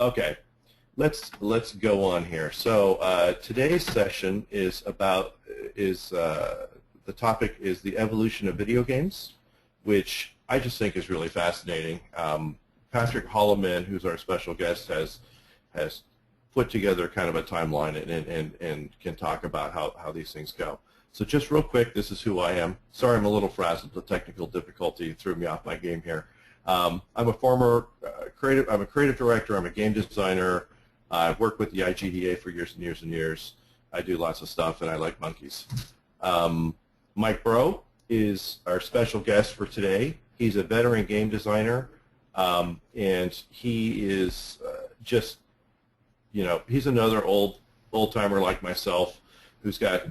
Okay, let's go on here. So today's session is about the topic is the evolution of video games, which I just think is really fascinating. Patrick Holleman, who's our special guest, has put together kind of a timeline and can talk about how these things go. So just real quick, this is who I am. Sorry, I'm a little frazzled. The technical difficulty threw me off my game here. I'm a former creative. I'm a creative director. I'm a game designer. I've worked with the IGDA for years and years and years. I do lots of stuff, and I like monkeys. Mike Breault is our special guest for today. He's a veteran game designer, and he is just, he's another old-timer like myself who's got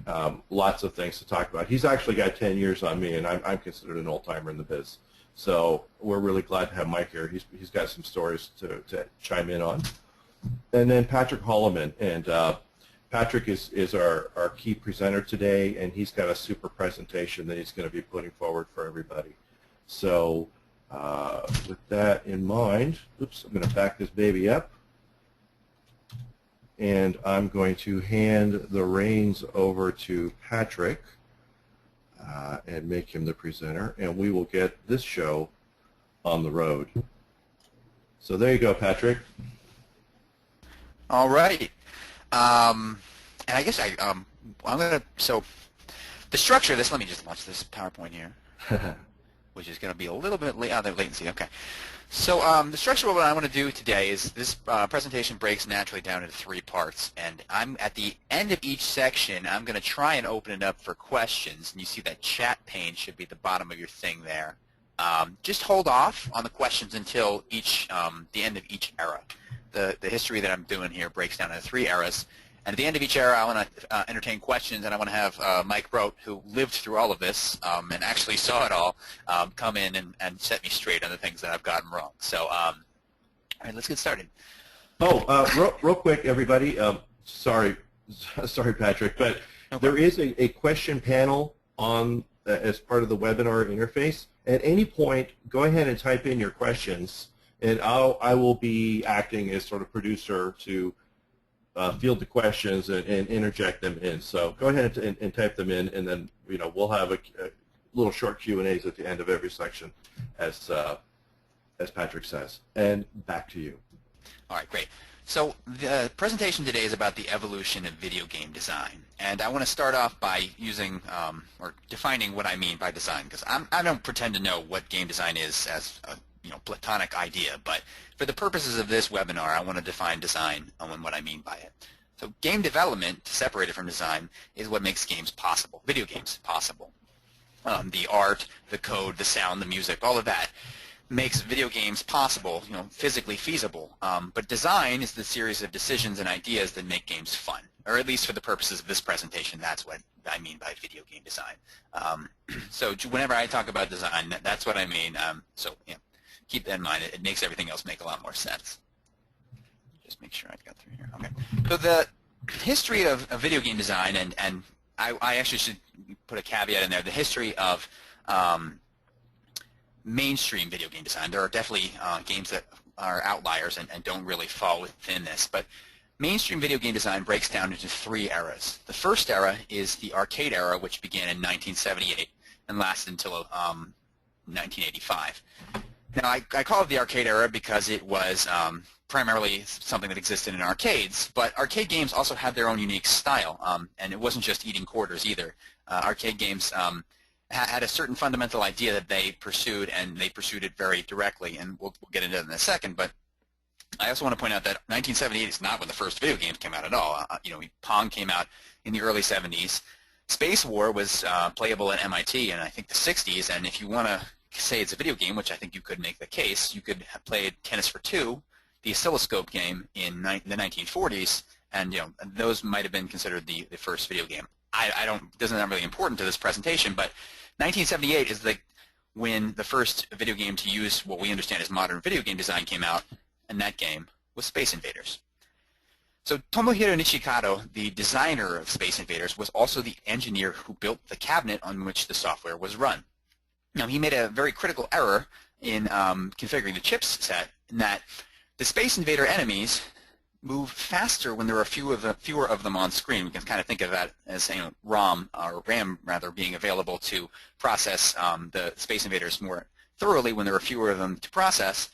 lots of things to talk about. He's actually got 10 years on me, and I'm considered an old-timer in the biz. So we're really glad to have Mike here. He's got some stories to chime in on. And then Patrick Holleman, and Patrick is our key presenter today, and he's got a super presentation that he's going to be putting forward for everybody. So with that in mind, oops, I'm going to back this baby up. And I'm going to hand the reins over to Patrick and make him the presenter, and we will get this show on the road. So there you go, Patrick. All right. And I guess I'm going to, so the structure of this, let me just launch this PowerPoint here, which is going to be a little bit latency. Okay. So the structure of what I want to do today is this presentation breaks naturally down into 3 parts, and I'm at the end of each section I'm going to try and open it up for questions, and you see that chat pane should be at the bottom of your thing there. Just hold off on the questions until the end of each era. The history that I'm doing here breaks down into 3 eras. And at the end of each era, I want to entertain questions, and I want to have Mike Breault, who lived through all of this and actually saw it all, come in and set me straight on the things that I've gotten wrong. So, all right, let's get started. Oh, real quick, everybody. Sorry, Patrick, but there is a question panel on as part of the webinar interface. At any point, go ahead and type in your questions, and I will be acting as sort of producer to field the questions and interject them in. So go ahead and type them in, and then we'll have a little short Q&As at the end of every section, as Patrick says. And back to you. All right, great. So the presentation today is about the evolution of video game design, and I want to start off by using or defining what I mean by design, because I don't pretend to know what game design is as a platonic idea, but for the purposes of this webinar, I want to define design and what I mean by it. So game development, separated from design, is what makes games possible, video games possible. The art, the code, the sound, the music, all of that makes video games possible, physically feasible. But design is the series of decisions and ideas that make games fun, or at least for the purposes of this presentation, that's what I mean by video game design. So whenever I talk about design, that's what I mean. Keep that in mind. It makes everything else make a lot more sense. Just make sure I got through here. Okay. So the history of video game design, and I actually should put a caveat in there, the history of mainstream video game design. There are definitely games that are outliers and don't really fall within this, but mainstream video game design breaks down into 3 eras. The first era is the arcade era, which began in 1978 and lasted until 1985. Now, I call it the arcade era because it was primarily something that existed in arcades, but arcade games also had their own unique style, and it wasn't just eating quarters either. Arcade games had a certain fundamental idea that they pursued, and they pursued it very directly, and we'll get into it in a second, but I also want to point out that 1978 is not when the first video games came out at all. Pong came out in the early 70s. Space War was playable at MIT in, I think, the 60s, and if you want to say it's a video game, which I think you could make the case, you could have played Tennis for Two, the oscilloscope game in the 1940s, and those might have been considered the first video game. Doesn't that really important to this presentation, but 1978 is when the first video game to use what we understand as modern video game design came out, and that game was Space Invaders. So Tomohiro Nishikado, the designer of Space Invaders, was also the engineer who built the cabinet on which the software was run. Now, he made a very critical error in configuring the chipset in that The Space Invader enemies move faster when there are fewer of them on screen. We can kind of think of that as ROM, or RAM rather, being available to process the Space Invaders more thoroughly when there are fewer of them to process.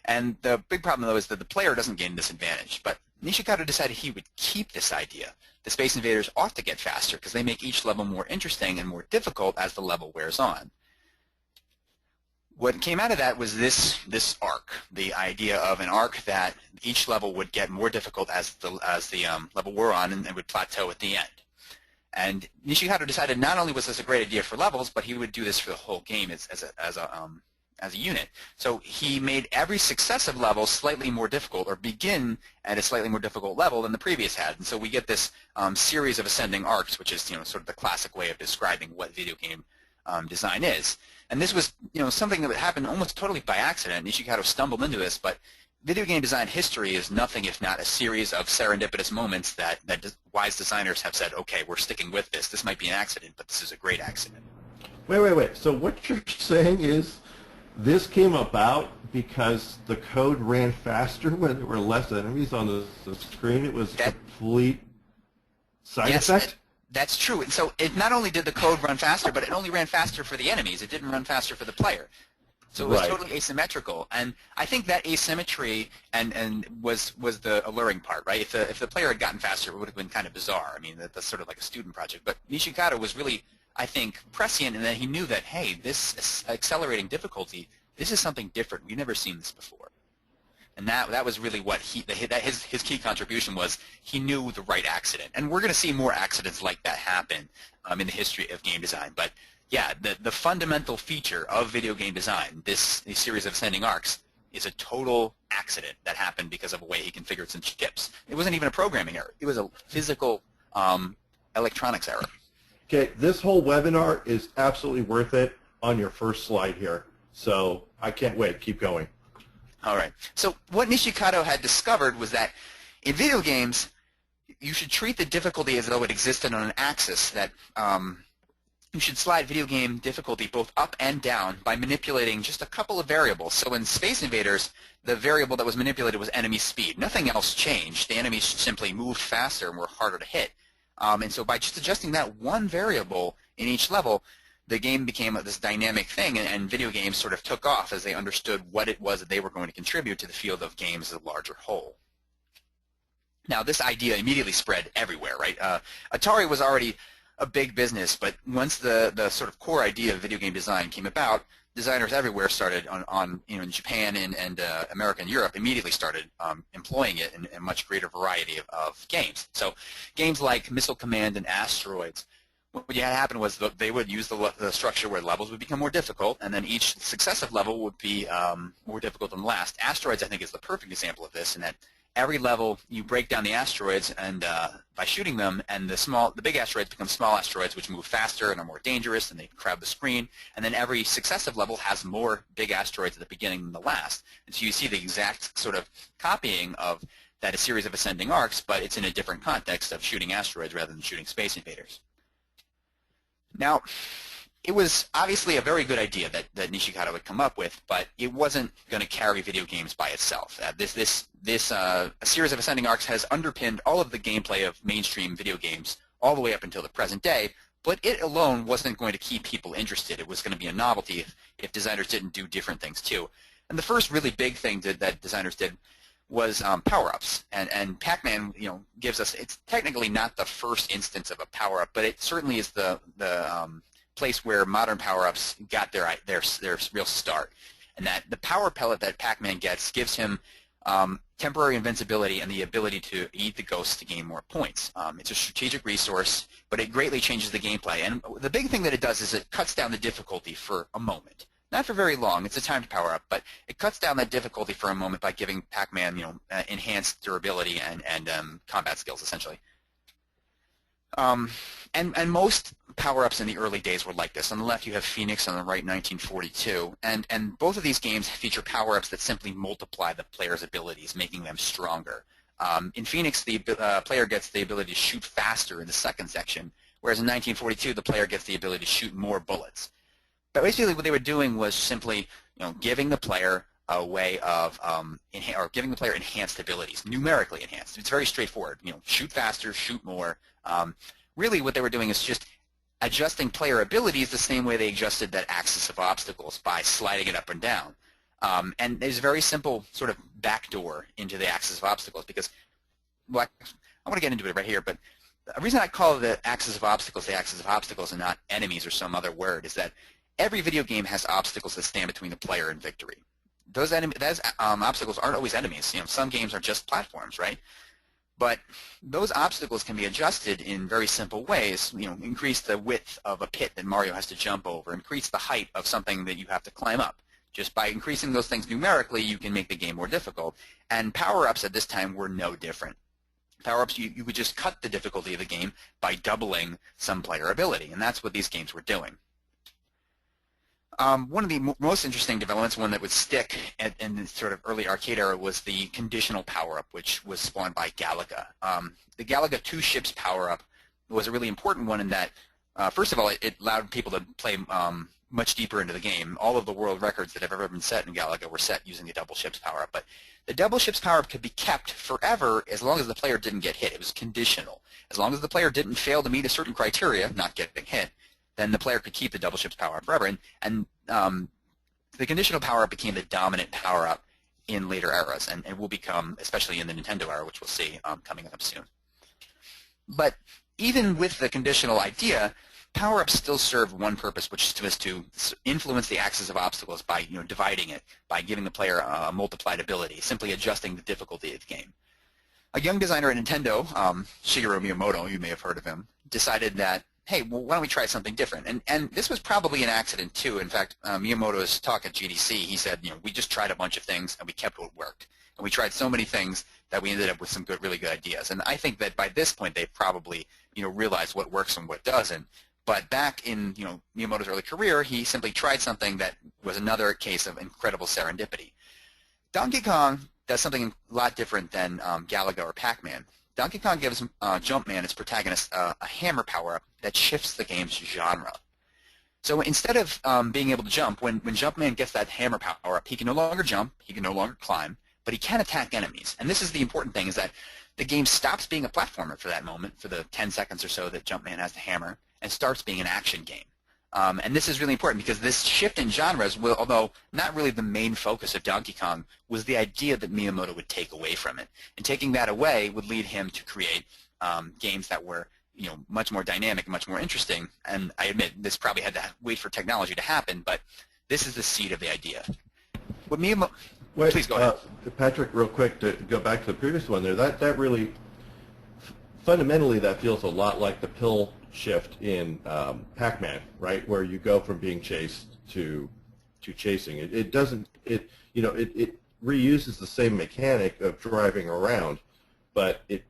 And the big problem, though, is that the player doesn't gain this advantage. But Nishikado decided he would keep this idea. The Space Invaders ought to get faster because they make each level more interesting and more difficult as the level wears on. What came out of that was this arc, the idea of an arc that each level would get more difficult as the level wore on and would plateau at the end. And Nishikado decided not only was this a great idea for levels, but he would do this for the whole game as a unit. So he made every successive level slightly more difficult, or begin at a slightly more difficult level than the previous had. And so we get this series of ascending arcs, which is sort of the classic way of describing what video game design is. And this was something that happened almost totally by accident. Nishikado stumbled into this, but video game design history is nothing if not a series of serendipitous moments that wise designers have said, okay, we're sticking with this. This might be an accident, but this is a great accident. Wait. So what you're saying is this came about because the code ran faster when there were less enemies on the screen? It was a complete side effect? That's true. And so it not only did the code run faster, but it only ran faster for the enemies. It didn't run faster for the player. So it was totally asymmetrical. And I think that asymmetry was the alluring part, right? If the player had gotten faster, it would have been kind of bizarre. I mean, that's sort of like a student project. But Nishikado was really, I think, prescient in that he knew that, hey, this accelerating difficulty, this is something different. We've never seen this before. And that was really what his key contribution was. He knew the right accident. And we're going to see more accidents like that happen in the history of game design. But yeah, the fundamental feature of video game design, this series of ascending arcs, is a total accident that happened because of a way he configured some chips. It wasn't even a programming error. It was a physical electronics error. Okay, this whole webinar is absolutely worth it on your first slide here. So I can't wait. Keep going. All right. So what Nishikado had discovered was that in video games, you should treat the difficulty as though it existed on an axis, that you should slide video game difficulty both up and down by manipulating just a couple of variables. So in Space Invaders, the variable that was manipulated was enemy speed. Nothing else changed. The enemies simply moved faster and were harder to hit. And so by just adjusting that one variable in each level, the game became this dynamic thing, and video games sort of took off as they understood what it was that they were going to contribute to the field of games as a larger whole. Now, this idea immediately spread everywhere, right? Atari was already a big business, but once the sort of core idea of video game design came about, designers everywhere started in Japan and America and Europe immediately started employing it in a much greater variety of games. So games like Missile Command and Asteroids, what had happened was they would use the structure where levels would become more difficult, and then each successive level would be more difficult than the last. Asteroids, I think, is the perfect example of this, in that every level you break down the asteroids and by shooting them, and the big asteroids become small asteroids, which move faster and are more dangerous, and they crowd the screen. And then every successive level has more big asteroids at the beginning than the last. And so you see the exact sort of copying of that a series of ascending arcs, but it's in a different context of shooting asteroids rather than shooting Space Invaders. Now, it was obviously a very good idea that Nishikado had come up with, but it wasn't going to carry video games by itself. A series of ascending arcs has underpinned all of the gameplay of mainstream video games all the way up until the present day, but it alone wasn't going to keep people interested. It was going to be a novelty if designers didn't do different things too. And the first really big thing that designers did was power-ups, and Pac-Man, gives us. It's technically not the first instance of a power-up, but it certainly is the place where modern power-ups got their real start. And that the power pellet that Pac-Man gets gives him temporary invincibility and the ability to eat the ghosts to gain more points. It's a strategic resource, but it greatly changes the gameplay. And the big thing that it does is it cuts down the difficulty for a moment. Not for very long. It's a timed power-up, but it cuts down that difficulty for a moment by giving Pac-Man, enhanced durability and combat skills, essentially. And most power-ups in the early days were like this. On the left, you have Phoenix. On the right, 1942. And both of these games feature power-ups that simply multiply the player's abilities, making them stronger. In Phoenix, the player gets the ability to shoot faster in the second section, whereas in 1942, the player gets the ability to shoot more bullets. But basically what they were doing was simply giving the player a way of or giving the player enhanced abilities, numerically enhanced. It's very straightforward. Shoot faster, shoot more. Really, what they were doing is just adjusting player abilities the same way they adjusted that axis of obstacles by sliding it up and down. And there's a very simple sort of backdoor into the axis of obstacles because, well, I want to get into it right here, but the reason I call the axis of obstacles and not enemies or some other word is that every video game has obstacles that stand between the player and victory. Those obstacles aren't always enemies. Some games are just platforms, right? But those obstacles can be adjusted in very simple ways. Increase the width of a pit that Mario has to jump over, increase the height of something that you have to climb up. Just by increasing those things numerically, you can make the game more difficult. And power-ups at this time were no different. Power-ups, you would just cut the difficulty of the game by doubling some player ability, and that's what these games were doing. One of the most interesting developments, one that would stick in the sort of early arcade era, was the conditional power-up, which was spawned by Galaga. The Galaga 2 ships power-up was a really important one in that, first of all, it allowed people to play much deeper into the game. All of the world records that have ever been set in Galaga were set using the double ships power-up. But the double ships power-up could be kept forever as long as the player didn't get hit. It was conditional. As long as the player didn't fail to meet a certain criteria, not getting hit, then the player could keep the double ships power-up forever. And the conditional power-up became the dominant power-up in later eras, and it will become, especially in the Nintendo era, which we'll see coming up soon. But even with the conditional idea, power-ups still serve one purpose, which was to influence the axis of obstacles by dividing it, by giving the player a multiplied ability, simply adjusting the difficulty of the game. A young designer at Nintendo, Shigeru Miyamoto, you may have heard of him, decided that, hey, well, why don't we try something different? And this was probably an accident too. In fact, Miyamoto's talk at GDC, he said, we just tried a bunch of things and we kept what worked. And we tried so many things that we ended up with some really good ideas. And I think that by this point they've probably realized what works and what doesn't. But back in Miyamoto's early career, he simply tried something that was another case of incredible serendipity. Donkey Kong does something a lot different than Galaga or Pac-Man. Donkey Kong gives Jumpman, its protagonist, a hammer power-up that shifts the game's genre. So instead of being able to jump, when Jumpman gets that hammer power-up, he can no longer jump, he can no longer climb, but he can attack enemies. And this is the important thing, is that the game stops being a platformer for that moment, for the 10 seconds or so that Jumpman has the hammer, and starts being an action game. And this is really important because this shift in genres, although not really the main focus of Donkey Kong, was the idea that Miyamoto would take away from it. And taking that away would lead him to create games that were much more dynamic and much more interesting. And I admit this probably had to wait for technology to happen, but this is the seed of the idea. What Miyamoto... Wait, please go ahead. Patrick, real quick, to go back to the previous one there, that really, fundamentally, that feels a lot like the pill shift in Pac-Man, right, where you go from being chased to chasing. It doesn't, it reuses the same mechanic of driving around, but it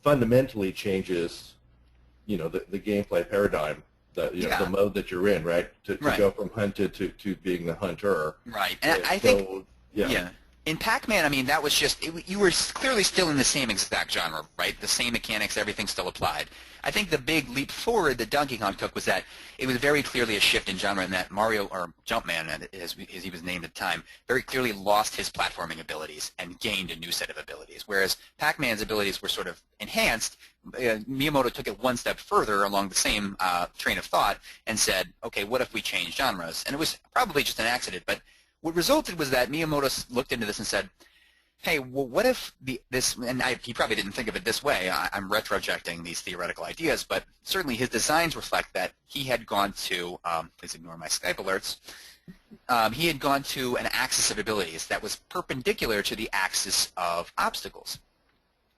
fundamentally changes, the gameplay paradigm, the mode that you're in, right, to go from hunted to being the hunter. Right, and I think, yeah. In Pac-Man, I mean, that was just, you were clearly still in the same exact genre, right? The same mechanics, everything still applied. I think the big leap forward that Donkey Kong took was that it was very clearly a shift in genre, and that Mario, or Jumpman, as he was named at the time, very clearly lost his platforming abilities and gained a new set of abilities. Whereas Pac-Man's abilities were sort of enhanced, Miyamoto took it one step further along the same train of thought and said, okay, what if we change genres? And it was probably just an accident, but what resulted was that Miyamoto looked into this and said, hey, well, what if this, and he probably didn't think of it this way, I'm retrojecting these theoretical ideas, but certainly his designs reflect that he had gone to, please ignore my Skype alerts, he had gone to an axis of abilities that was perpendicular to the axis of obstacles.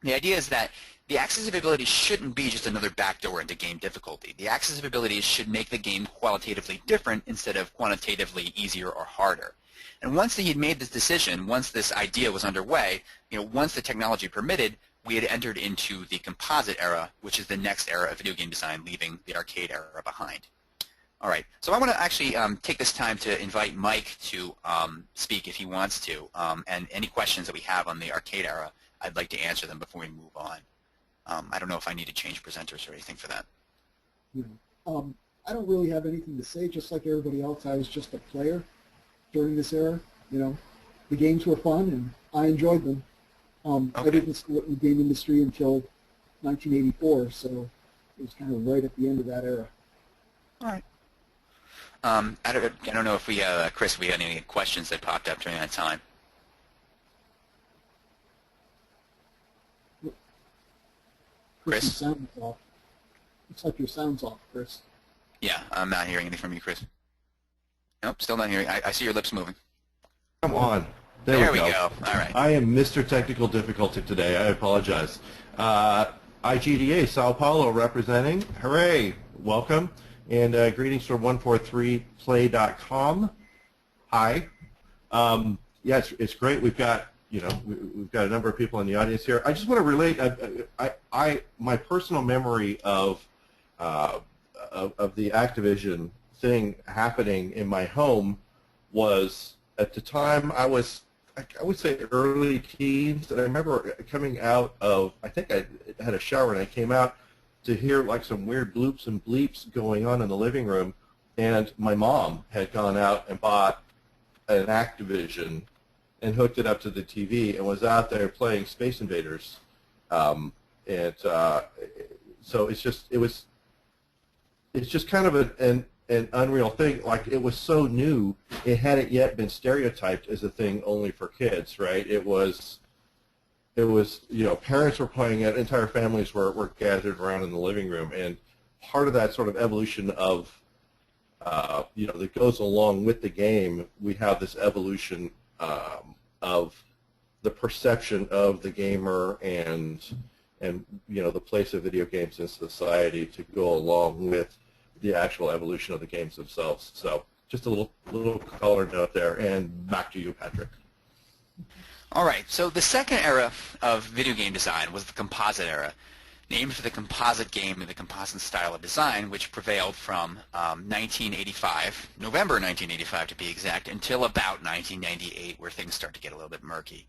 The idea is that the axis of abilities shouldn't be just another backdoor into game difficulty. The axis of abilities should make the game qualitatively different instead of quantitatively easier or harder. And once he had made this decision, once this idea was underway, once the technology permitted, we had entered into the composite era, which is the next era of video game design, leaving the arcade era behind. All right, so I want to actually take this time to invite Mike to speak if he wants to, and any questions that we have on the arcade era, I'd like to answer them before we move on. I don't know if I need to change presenters or anything for that. I don't really have anything to say. Just like everybody else, I was just a player during this era, the games were fun, and I enjoyed them. I didn't start in the game industry until 1984, so it was kind of right at the end of that era. All right. I don't know if we, Chris, if we had any questions that popped up during that time. Chris? Your sound's off. Looks like your sound's off, Chris. Yeah, I'm not hearing anything from you, Chris. Nope, still not hearing. I see your lips moving. Come on. There we go. All right. I am Mr. Technical Difficulty today. I apologize. IGDA, Sao Paulo representing. Hooray. Welcome. And greetings from 143play.com. Hi. Yeah, it's great. We've got, we've got a number of people in the audience here. I just want to relate. My personal memory of the Activision thing happening in my home was, at the time, I would say early teens, and I remember coming out of, I think I had a shower and I came out to hear like some weird bloops and bleeps going on in the living room, and my mom had gone out and bought an Activision and hooked it up to the TV and was out there playing Space Invaders. So it's just kind of an unreal thing. Like, it was so new, it hadn't yet been stereotyped as a thing only for kids, right? It was parents were playing it, entire families were gathered around in the living room, and part of that sort of evolution of that goes along with the game, we have this evolution of the perception of the gamer and the place of video games in society to go along with the actual evolution of the games themselves. So just a little color note there, and back to you, Patrick. All right, so the second era of video game design was the composite era, named for the composite game and the composite style of design, which prevailed from 1985, November 1985 to be exact, until about 1998, where things start to get a little bit murky.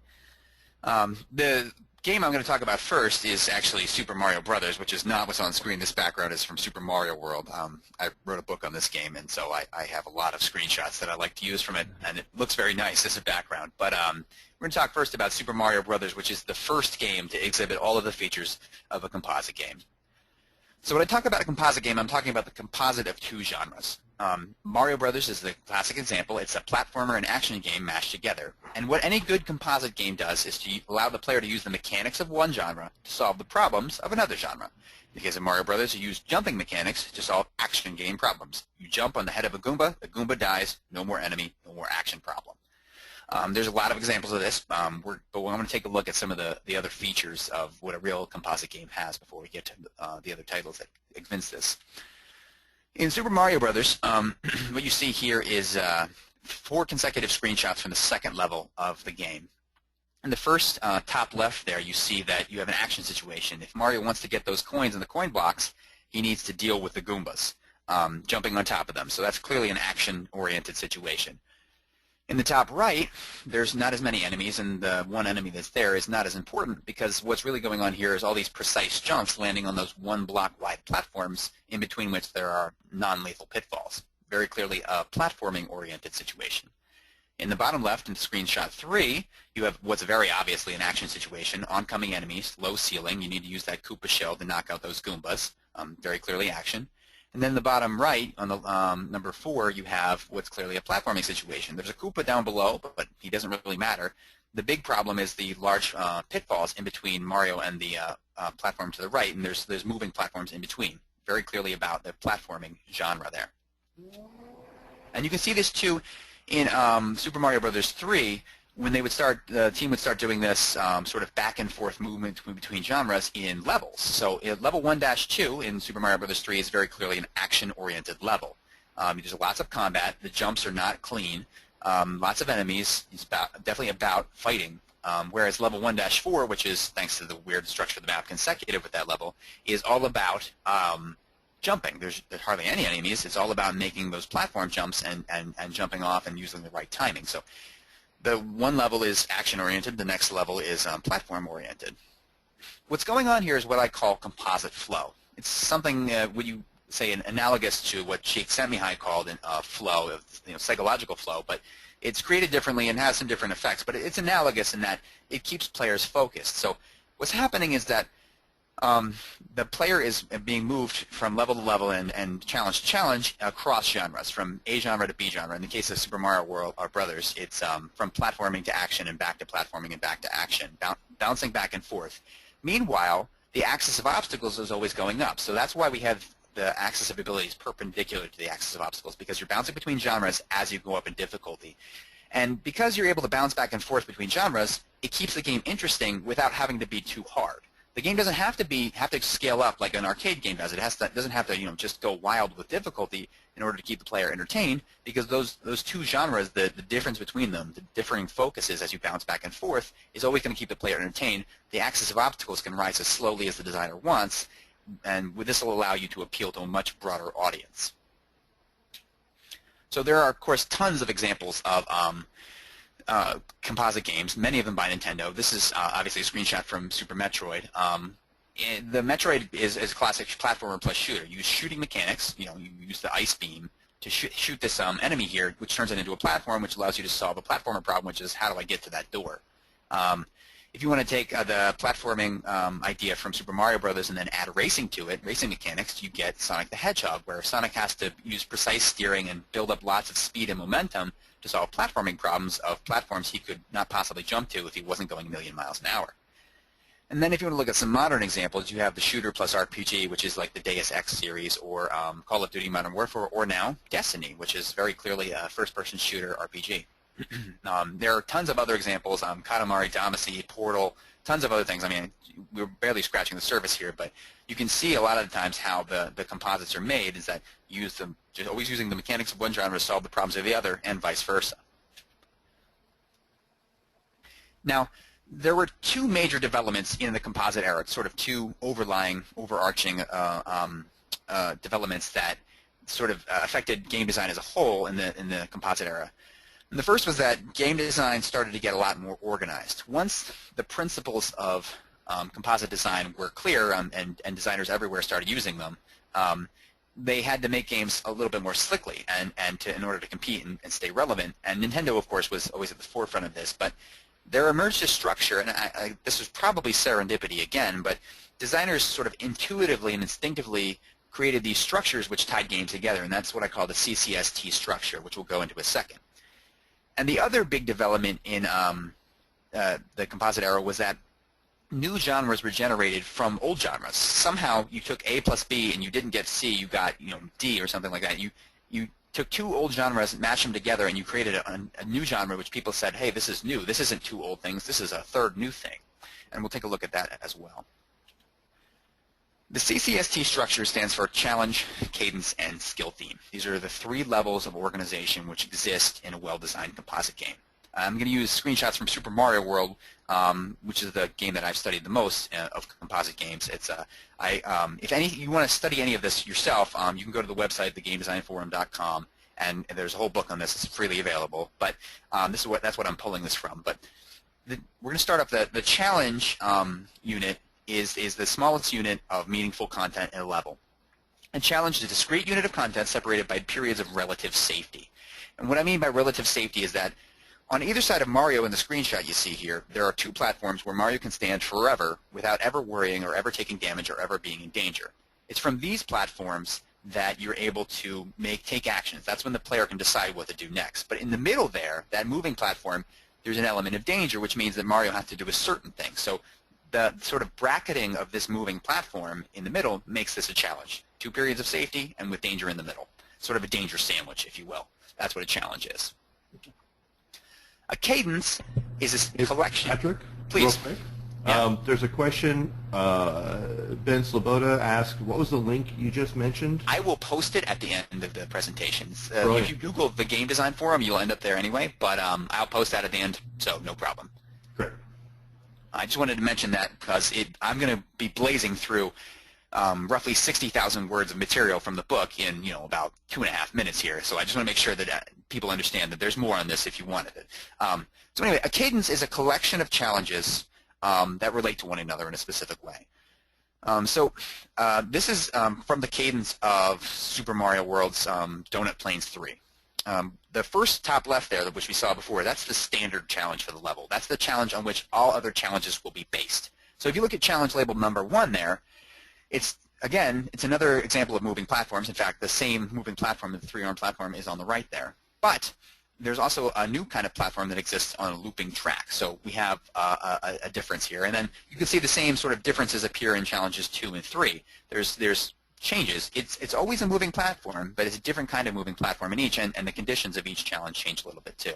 The game I'm going to talk about first is actually Super Mario Brothers, which is not what's on screen. This background is from Super Mario World. I wrote a book on this game, and so I have a lot of screenshots that I like to use from it, and it looks very nice as a background. But we're going to talk first about Super Mario Brothers, which is the first game to exhibit all of the features of a composite game. So when I talk about a composite game, I'm talking about the composite of two genres. Mario Brothers is the classic example. It's a platformer and action game mashed together. And what any good composite game does is to allow the player to use the mechanics of one genre to solve the problems of another genre. In the case of Mario Brothers, you use jumping mechanics to solve action game problems. You jump on the head of a Goomba, the Goomba dies, no more enemy, no more action problem. There's a lot of examples of this, but I'm going to take a look at some of the other features of what a real composite game has before we get to the other titles that evince this. In Super Mario Brothers, what you see here is 4 consecutive screenshots from the second level of the game. In the first top left there, you see that you have an action situation. If Mario wants to get those coins in the coin blocks, he needs to deal with the Goombas, jumping on top of them. So that's clearly an action-oriented situation. In the top right, there's not as many enemies, and the one enemy that's there is not as important, because what's really going on here is all these precise jumps landing on those one-block-wide platforms in between which there are non-lethal pitfalls. Very clearly a platforming-oriented situation. In the bottom left, in screenshot 3, you have what's very obviously an action situation, oncoming enemies, low ceiling. You need to use that Koopa shell to knock out those Goombas. Very clearly action. And then in the bottom right, on the number 4, you have what's clearly a platforming situation. There's a Koopa down below, but he doesn't really matter. The big problem is the large pitfalls in between Mario and the platform to the right, and there's moving platforms in between. Very clearly about the platforming genre there. And you can see this too in Super Mario Bros. 3, when they would the team would start doing this sort of back and forth movement between genres in levels. So level 1-2 in Super Mario Bros. 3 is very clearly an action-oriented level. There's lots of combat. The jumps are not clean. Lots of enemies. It's definitely about fighting. Whereas level 1-4, which is, thanks to the weird structure of the map consecutive with that level, is all about jumping. There's hardly any enemies. It's all about making those platform jumps and jumping off and using the right timing. So the one level is action-oriented. The next level is platform-oriented. What's going on here is what I call composite flow. It's something, would you say, analogous to what Csikszentmihalyi called flow, psychological flow, but It's created differently and has some different effects, but it's analogous in that it keeps players focused. So what's happening is that the player is being moved from level to level and challenge to challenge across genres, from A genre to B genre. In the case of Super Mario World Brothers, it's from platforming to action and back to platforming and back to action, bouncing back and forth. Meanwhile, the axis of obstacles is always going up. So that's why we have the axis of abilities perpendicular to the axis of obstacles, because you're bouncing between genres as you go up in difficulty. And because you're able to bounce back and forth between genres, it keeps the game interesting without having to be too hard. The game doesn't have to scale up like an arcade game does. It doesn't have to just go wild with difficulty in order to keep the player entertained, because those two genres, the difference between them, the differing focuses as you bounce back and forth, is always going to keep the player entertained. The axis of obstacles can rise as slowly as the designer wants, and this will allow you to appeal to a much broader audience. So there are, of course, tons of examples of composite games, many of them by Nintendo. This is obviously a screenshot from Super Metroid. The Metroid is a classic platformer plus shooter. You use shooting mechanics. You use the ice beam to shoot this enemy here, which turns it into a platform, which allows you to solve a platformer problem, which is how do I get to that door. If you want to take the platforming idea from Super Mario Brothers and then add racing to it, racing mechanics, you get Sonic the Hedgehog, where Sonic has to use precise steering and build up lots of speed and momentum to solve platforming problems of platforms he could not possibly jump to if he wasn't going a million miles an hour. And then if you want to look at some modern examples, you have the shooter plus RPG, which is like the Deus Ex series, or Call of Duty Modern Warfare, or now Destiny, which is very clearly a first-person shooter RPG. There are tons of other examples, Katamari Damacy, Portal, tons of other things. I mean, we're barely scratching the surface here, but you can see a lot of the times how the composites are made is that you use them, just always using the mechanics of one genre to solve the problems of the other, and vice versa. Now, there were two major developments in the composite era, sort of two overarching developments that sort of affected game design as a whole in the composite era. And the first was that game design started to get a lot more organized. Once the principles of composite design were clear and designers everywhere started using them, they had to make games a little bit more slickly in order to compete and stay relevant. And Nintendo, of course, was always at the forefront of this. But there emerged a structure, and this was probably serendipity again, but designers sort of intuitively and instinctively created these structures which tied games together, and that's what I call the CCST structure, which we'll go into in a second. And the other big development in the composite era was that new genres were generated from old genres. Somehow you took A plus B and you didn't get C, you got D or something like that. You took two old genres, matched them together, and you created a new genre which people said, hey, this is new. This isn't two old things. This is a third new thing. And we'll take a look at that as well. The CCST structure stands for Challenge, Cadence, and Skill Theme. These are the three levels of organization which exist in a well-designed composite game. I'm going to use screenshots from Super Mario World, which is the game that I've studied the most of composite games. It's if you want to study any of this yourself, you can go to the website, thegamedesignforum.com, and there's a whole book on this. It's freely available. But that's what I'm pulling this from. But we're going to start off the challenge unit. Is the smallest unit of meaningful content in a level. And challenge is a discrete unit of content separated by periods of relative safety. And what I mean by relative safety is that on either side of Mario in the screenshot you see here, there are two platforms where Mario can stand forever without ever worrying or ever taking damage or ever being in danger. It's from these platforms that you're able to take actions. That's when the player can decide what to do next. But in the middle there, that moving platform, there's an element of danger, which means that Mario has to do a certain thing. So the sort of bracketing of this moving platform in the middle makes this a challenge. Two periods of safety and with danger in the middle. Sort of a danger sandwich, if you will. That's what a challenge is. A cadence is a collection. Patrick, please. Real quick. Yeah. There's a question. Ben Sloboda asked, what was the link you just mentioned? I will post it at the end of the presentations. If you Google the Game Design Forum, you'll end up there anyway, but I'll post that at the end, so no problem. Great. I just wanted to mention that because I'm going to be blazing through roughly 60,000 words of material from the book in about 2.5 minutes here. So I just want to make sure that people understand that there's more on this if you wanted it. So anyway, a cadence is a collection of challenges that relate to one another in a specific way. This is from the cadence of Super Mario World's Donut Plains 3. the first top left there, which we saw before, that's the standard challenge for the level. That's the challenge on which all other challenges will be based. So if you look at challenge label number 1 there, it's another example of moving platforms. In fact, the same moving platform, the 3-arm platform, is on the right there. But there's also a new kind of platform that exists on a looping track. So we have a difference here. And then you can see the same sort of differences appear in challenges 2 and 3. There's changes. It's always a moving platform, but it's a different kind of moving platform in each, and the conditions of each challenge change a little bit too.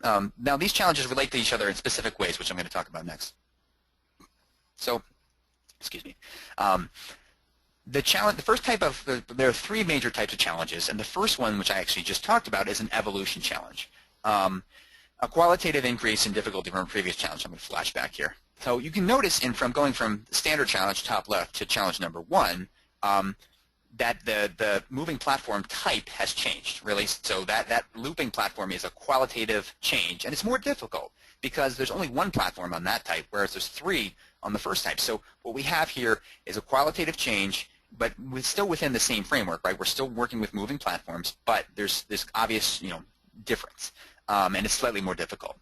Now these challenges relate to each other in specific ways, which I'm going to talk about next. So, excuse me. The first type of, there are 3 major types of challenges, and the first one, which I actually just talked about, is an evolution challenge. A qualitative increase in difficulty from a previous challenge. I'm going to flash back here. So you can notice from going from the standard challenge, top left, to challenge number 1, that the moving platform type has changed, really. So that looping platform is a qualitative change, and it's more difficult because there's only 1 platform on that type, whereas there's 3 on the first type. So what we have here is a qualitative change, but we're still within the same framework, right? We're still working with moving platforms, but there's this obvious, difference, and it's slightly more difficult.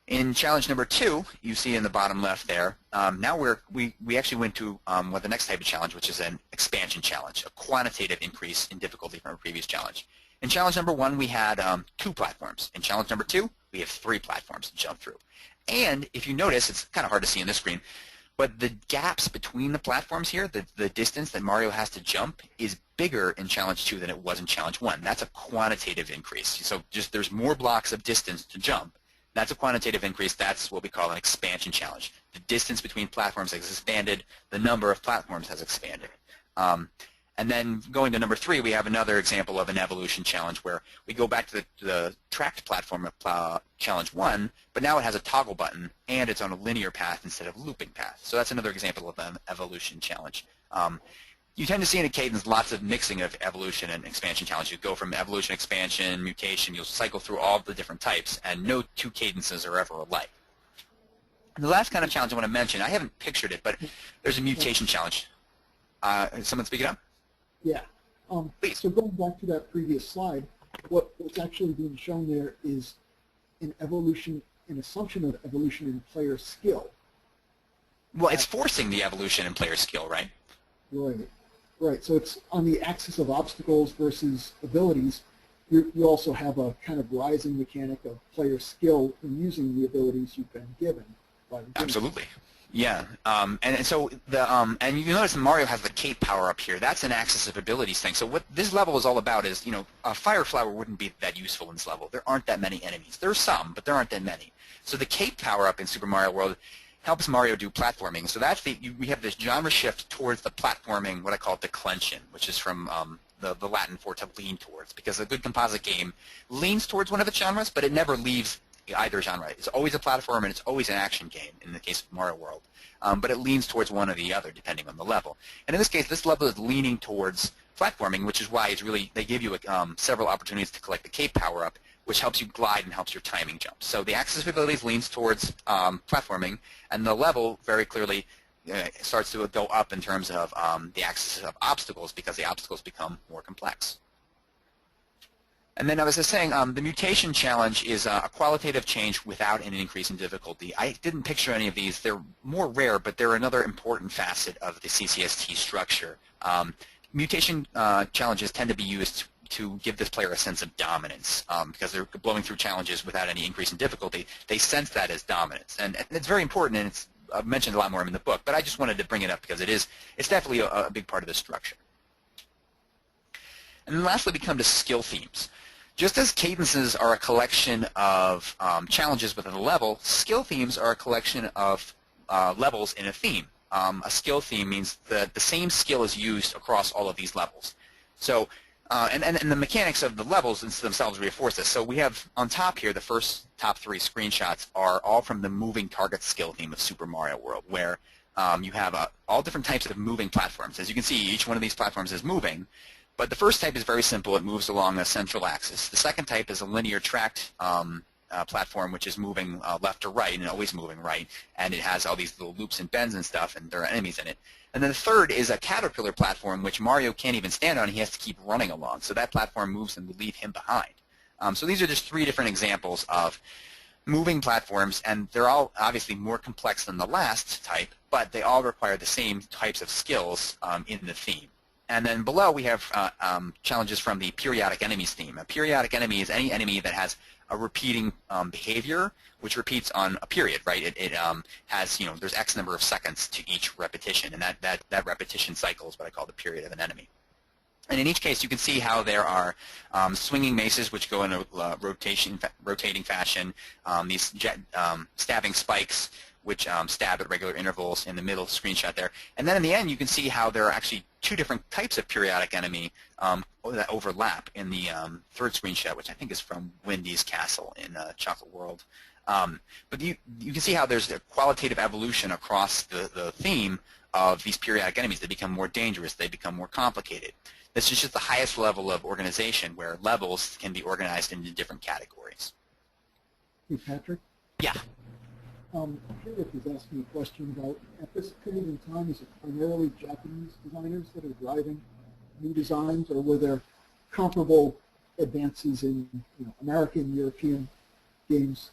In challenge number 2, you see in the bottom left there, now we actually went to the next type of challenge, which is an expansion challenge, a quantitative increase in difficulty from a previous challenge. In challenge number 1, we had 2 platforms. In challenge number 2, we have 3 platforms to jump through. And if you notice, it's kind of hard to see on this screen, but the gaps between the platforms here, the distance that Mario has to jump, is bigger in challenge 2 than it was in challenge 1. That's a quantitative increase. So just there's more blocks of distance to jump. That's a quantitative increase. That's what we call an expansion challenge. The distance between platforms has expanded. The number of platforms has expanded. And then going to number 3, we have another example of an evolution challenge where we go back to the tracked platform of challenge 1, but now it has a toggle button and it's on a linear path instead of looping path. So that's another example of an evolution challenge. You tend to see in a cadence lots of mixing of evolution and expansion challenges. You go from evolution, expansion, mutation. You'll cycle through all the different types, and no 2 cadences are ever alike. And the last kind of challenge I want to mention, I haven't pictured it, but there's a mutation challenge. Someone speak it up? Yeah. Please. So going back to that previous slide, what's actually being shown there is an assumption of evolution in player skill. Well, it's forcing the evolution in player skill, right? Right. So it's on the axis of obstacles versus abilities. You also have a kind of rising mechanic of player skill in using the abilities you've been given by the game. Absolutely. Yeah, and so and you notice Mario has the cape power up here. That's an axis of abilities thing. So what this level is all about is, a fire flower wouldn't be that useful in this level. There aren't that many enemies. There are some, but there aren't that many. So the cape power up in Super Mario World helps Mario do platforming. So that's we have this genre shift towards the platforming, what I call declension, which is from the Latin for to lean towards, because a good composite game leans towards one of its genres, but it never leaves either genre. It's always a platform and it's always an action game in the case of Mario World, but it leans towards one or the other depending on the level. And in this case, this level is leaning towards platforming, which is why it's really, they give you several opportunities to collect the cape power up, which helps you glide and helps your timing jump. So the axis of abilities leans towards platforming, and the level very clearly starts to go up in terms of the axis of obstacles, because the obstacles become more complex. And then, as I was saying, the mutation challenge is a qualitative change without an increase in difficulty. I didn't picture any of these. They're more rare, but they're another important facet of the CCST structure. Mutation challenges tend to be used to give this player a sense of dominance, because they're blowing through challenges without any increase in difficulty. They sense that as dominance, and it's very important, and it's mentioned a lot more in the book, but I just wanted to bring it up because it's definitely a big part of the structure. And then lastly, we come to skill themes. Just as cadences are a collection of challenges within a level, skill themes are a collection of levels in a theme. A skill theme means that the same skill is used across all of these levels. So, and the mechanics of the levels themselves reinforce this. So we have on top here, the first top 3 screenshots are all from the moving target skill theme of Super Mario World, where you have all different types of moving platforms. As you can see, each one of these platforms is moving. But the first type is very simple. It moves along a central axis. The second type is a linear tracked platform, which is moving left to right and always moving right. And it has all these little loops and bends and stuff, and there are enemies in it. And then the third is a caterpillar platform, which Mario can't even stand on. He has to keep running along. So that platform moves and will leave him behind. So these are just 3 different examples of moving platforms, and they're all obviously more complex than the last type, but they all require the same types of skills in the theme. And then below we have challenges from the periodic enemies theme. A periodic enemy is any enemy that has a repeating behavior, which repeats on a period, right? It has, there's X number of seconds to each repetition, and that repetition cycle is what I call the period of an enemy. And in each case, you can see how there are swinging maces, which go in a rotating fashion, these stabbing spikes, which stab at regular intervals in the middle screenshot there. And then in the end, you can see how there are actually 2 different types of periodic enemy that overlap in the 3rd screenshot, which I think is from Wendy's Castle in Chocolate World. But you can see how there's a qualitative evolution across the theme of these periodic enemies. They become more dangerous. They become more complicated. This is just the highest level of organization, where levels can be organized into different categories. Hey, Patrick? Yeah. Sheriff is asking a question about, at this period in time, is it primarily Japanese designers that are driving new designs, or were there comparable advances in American, European games?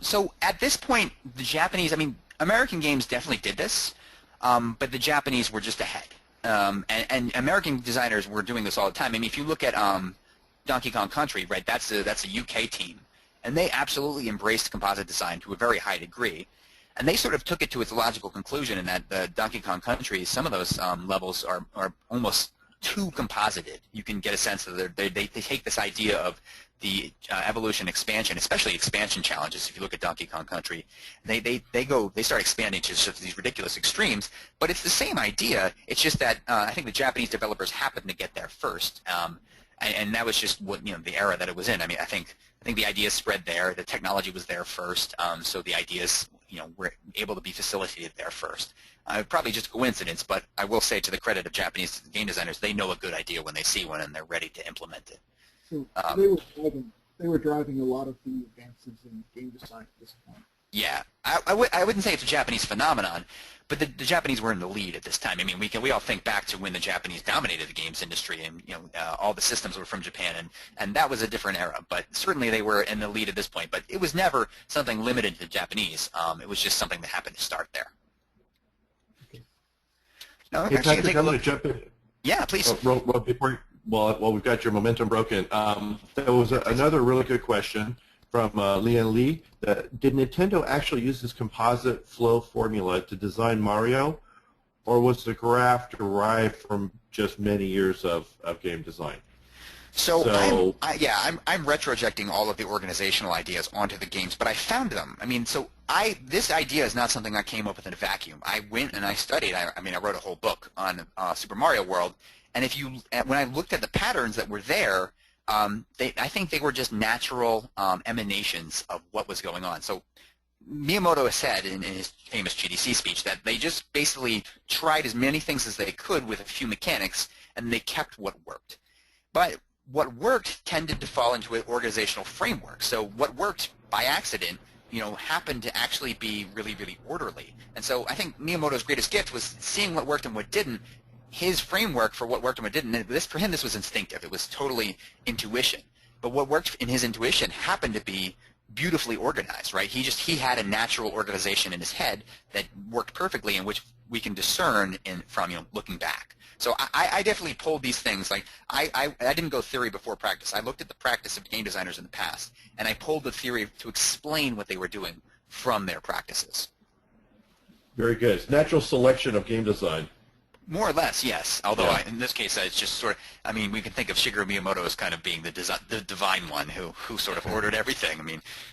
So at this point, the Japanese, American games definitely did this, but the Japanese were just ahead. And American designers were doing this all the time. If you look at Donkey Kong Country, right, that's a UK team, and they absolutely embraced composite design to a very high degree, and they sort of took it to its logical conclusion in that Donkey Kong Country, some of those levels are almost too composited. You can get a sense that they take this idea of the evolution expansion, especially expansion challenges. If you look at Donkey Kong Country, they start expanding to just these ridiculous extremes. But it's the same idea. It's just that I think the Japanese developers happened to get there first, and that was just what the era that it was in. I think the ideas spread there. The technology was there first, so the ideas were able to be facilitated there first. Probably just a coincidence, but I will say, to the credit of Japanese game designers, they know a good idea when they see one, and they're ready to implement it. So they were driving a lot of the advances in game design at this point. Yeah, I wouldn't say it's a Japanese phenomenon, but the Japanese were in the lead at this time. We all think back to when the Japanese dominated the games industry, and all the systems were from Japan, and that was a different era. But certainly they were in the lead at this point. But it was never something limited to the Japanese. It was just something that happened to start there. Okay. Now, Hey, Patrick, I'm going to jump in. Yeah, please. While we've got your momentum broken, there was another really good question from Lian Li. Did Nintendo actually use this composite flow formula to design Mario, or was the graph derived from just many years of game design? So I'm retrojecting all of the organizational ideas onto the games, but I found them. This idea is not something I came up with in a vacuum. I went and I studied. I wrote a whole book on Super Mario World, and when I looked at the patterns that were there, I think they were just natural emanations of what was going on. So Miyamoto has said in his famous GDC speech that they just basically tried as many things as they could with a few mechanics, and they kept what worked. But what worked tended to fall into an organizational framework. So what worked by accident, happened to actually be really, really orderly. And so I think Miyamoto's greatest gift was seeing what worked and what didn't. His framework for what worked and what didn't, for him this was instinctive. It was totally intuition. But what worked in his intuition happened to be beautifully organized, right? He had a natural organization in his head that worked perfectly, in which we can discern from looking back. So I definitely pulled these things. Like I didn't go theory before practice. I looked at the practice of game designers in the past, and I pulled the theory to explain what they were doing from their practices. Very good. It's natural selection of game design. More or less, yes. Although in this case, it's just sort of. We can think of Shigeru Miyamoto as kind of being the divine one who sort of ordered everything.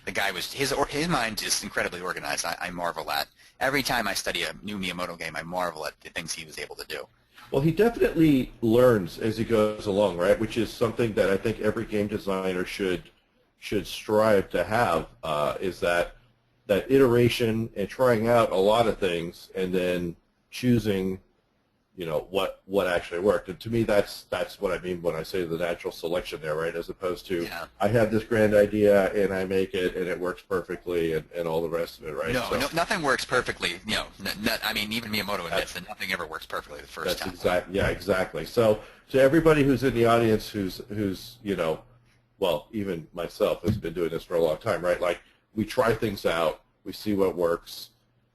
The guy was his mind is incredibly organized. I marvel at every time I study a new Miyamoto game. I marvel at the things he was able to do. Well, he definitely learns as he goes along, right? Which is something that I think every game designer should strive to have. Is that iteration and trying out a lot of things and then choosing. What actually worked. And to me, that's what I mean when I say the natural selection there, right? As opposed to, I have this grand idea and I make it and it works perfectly and all the rest of it, right? No, nothing works perfectly. Even Miyamoto admits that nothing ever works perfectly the first time. Exactly. So to everybody who's in the audience who's well, even myself has been doing this for a long time, right? Like, we try things out, we see what works.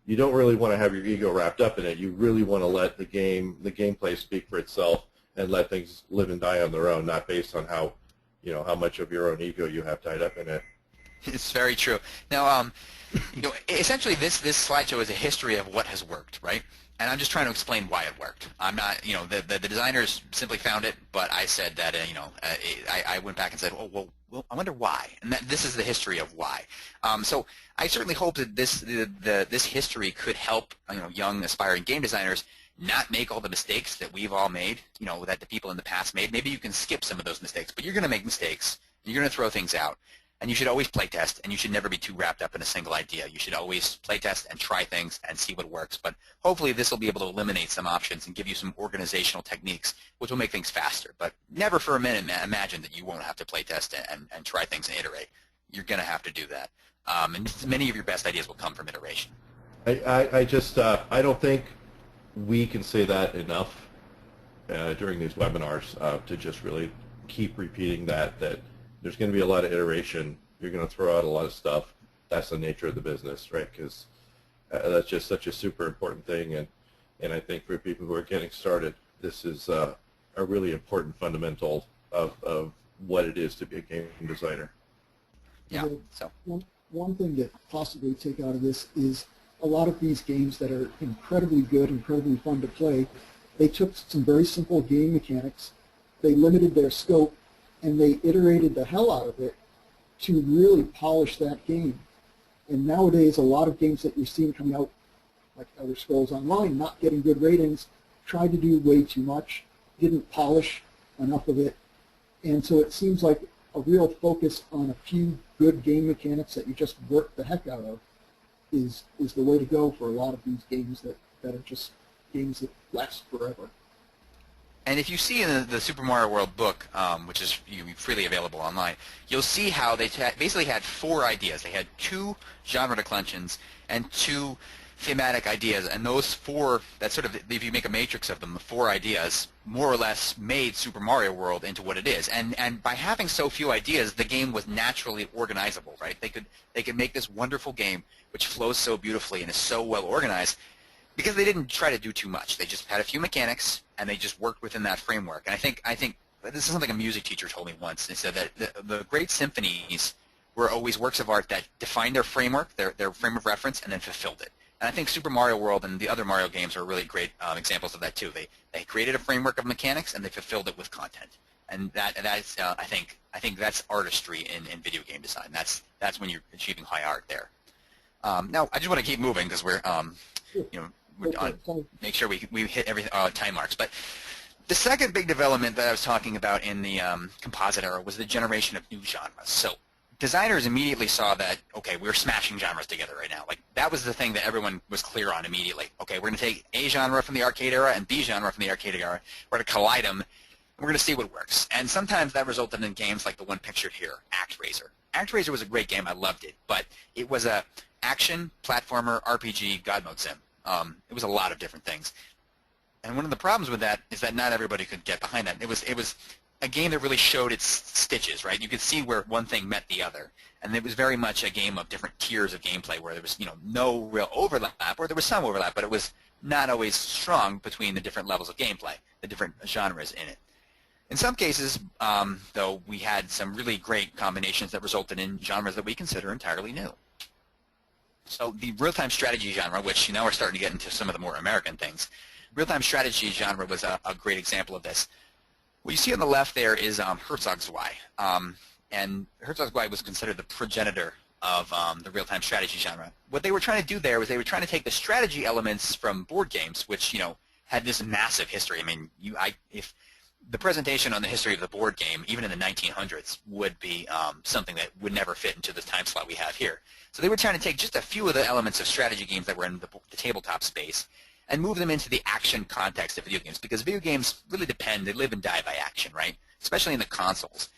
You don't really want to have your ego wrapped up in it. You really want to let the gameplay speak for itself and let things live and die on their own, not based on how, how much of your own ego you have tied up in it. It's very true. Now, essentially this slideshow is a history of what has worked, right? And I'm just trying to explain why it worked. I'm not, the designers simply found it, but I said that, I went back and said, oh, well, I wonder why. And this is the history of why. So I certainly hope that this history could help, young aspiring game designers not make all the mistakes that we've all made, that the people in the past made. Maybe you can skip some of those mistakes, but you're going to make mistakes. You're going to throw things out. And you should always playtest, and you should never be too wrapped up in a single idea. You should always playtest and try things and see what works. But hopefully this will be able to eliminate some options and give you some organizational techniques, which will make things faster. But never for a minute imagine that you won't have to playtest and try things and iterate. You're going to have to do that. And many of your best ideas will come from iteration. I don't think we can say that enough during these webinars to just really keep repeating that there's going to be a lot of iteration. You're going to throw out a lot of stuff. That's the nature of the business, right? Because that's just such a super important thing. And I think for people who are getting started, this is a really important fundamental of what it is to be a game designer. Yeah. So one thing to possibly take out of this is a lot of these games that are incredibly good, incredibly fun to play, they took some very simple game mechanics, they limited their scope, and they iterated the hell out of it to really polish that game. And nowadays, a lot of games that you're seeing coming out, like Elder Scrolls Online, not getting good ratings, tried to do way too much, didn't polish enough of it, and so it seems like a real focus on a few good game mechanics that you just work the heck out of is the way to go for a lot of these games that are just games that last forever. And if you see in the Super Mario World book, which is freely available online, you'll see how they basically had 4 ideas. They had 2 genre declensions and 2 thematic ideas, and those 4, that sort of, if you make a matrix of them, the 4 ideas more or less made Super Mario World into what it is. And by having so few ideas, the game was naturally organizable, right? They could make this wonderful game which flows so beautifully and is so well organized, because they didn't try to do too much. They just had a few mechanics, and they just worked within that framework. And I think this is something a music teacher told me once. They said that the great symphonies were always works of art that defined their framework, their frame of reference, and then fulfilled it. And I think Super Mario World and the other Mario games are really great examples of that too. They created a framework of mechanics, and they fulfilled it with content. And that's I think that's artistry in video game design. That's when you're achieving high art there. Now I just want to keep moving because we're make sure we hit every time marks. But the second big development that I was talking about in the composite era was the generation of new genres. So designers immediately saw that, okay, we're smashing genres together right now. Like, that was the thing that everyone was clear on immediately. Okay, we're going to take A genre from the arcade era and B genre from the arcade era. We're going to collide them, and we're going to see what works. And sometimes that resulted in games like the one pictured here, ActRaiser. ActRaiser was a great game. I loved it. But it was a action, platformer, RPG, God mode sim. It was a lot of different things. And one of the problems with that is that not everybody could get behind that. It was a game that really showed its stitches, right? You could see where one thing met the other. And it was very much a game of different tiers of gameplay where there was, no real overlap, or there was some overlap, but it was not always strong between the different levels of gameplay, the different genres in it. In some cases, though, we had some really great combinations that resulted in genres that we consider entirely new. So the real-time strategy genre, which now we're starting to get into some of the more American things, real-time strategy genre was a great example of this. What you see on the left there is Herzog Zwei. And Herzog Zwei was considered the progenitor of the real-time strategy genre. What they were trying to do there was they were trying to take the strategy elements from board games, which, had this massive history. I mean, if the presentation on the history of the board game, even in the 1900s, would be something that would never fit into the time slot we have here. So they were trying to take just a few of the elements of strategy games that were in the tabletop space and move them into the action context of video games, because video games really they live and die by action, right? Especially in the consoles.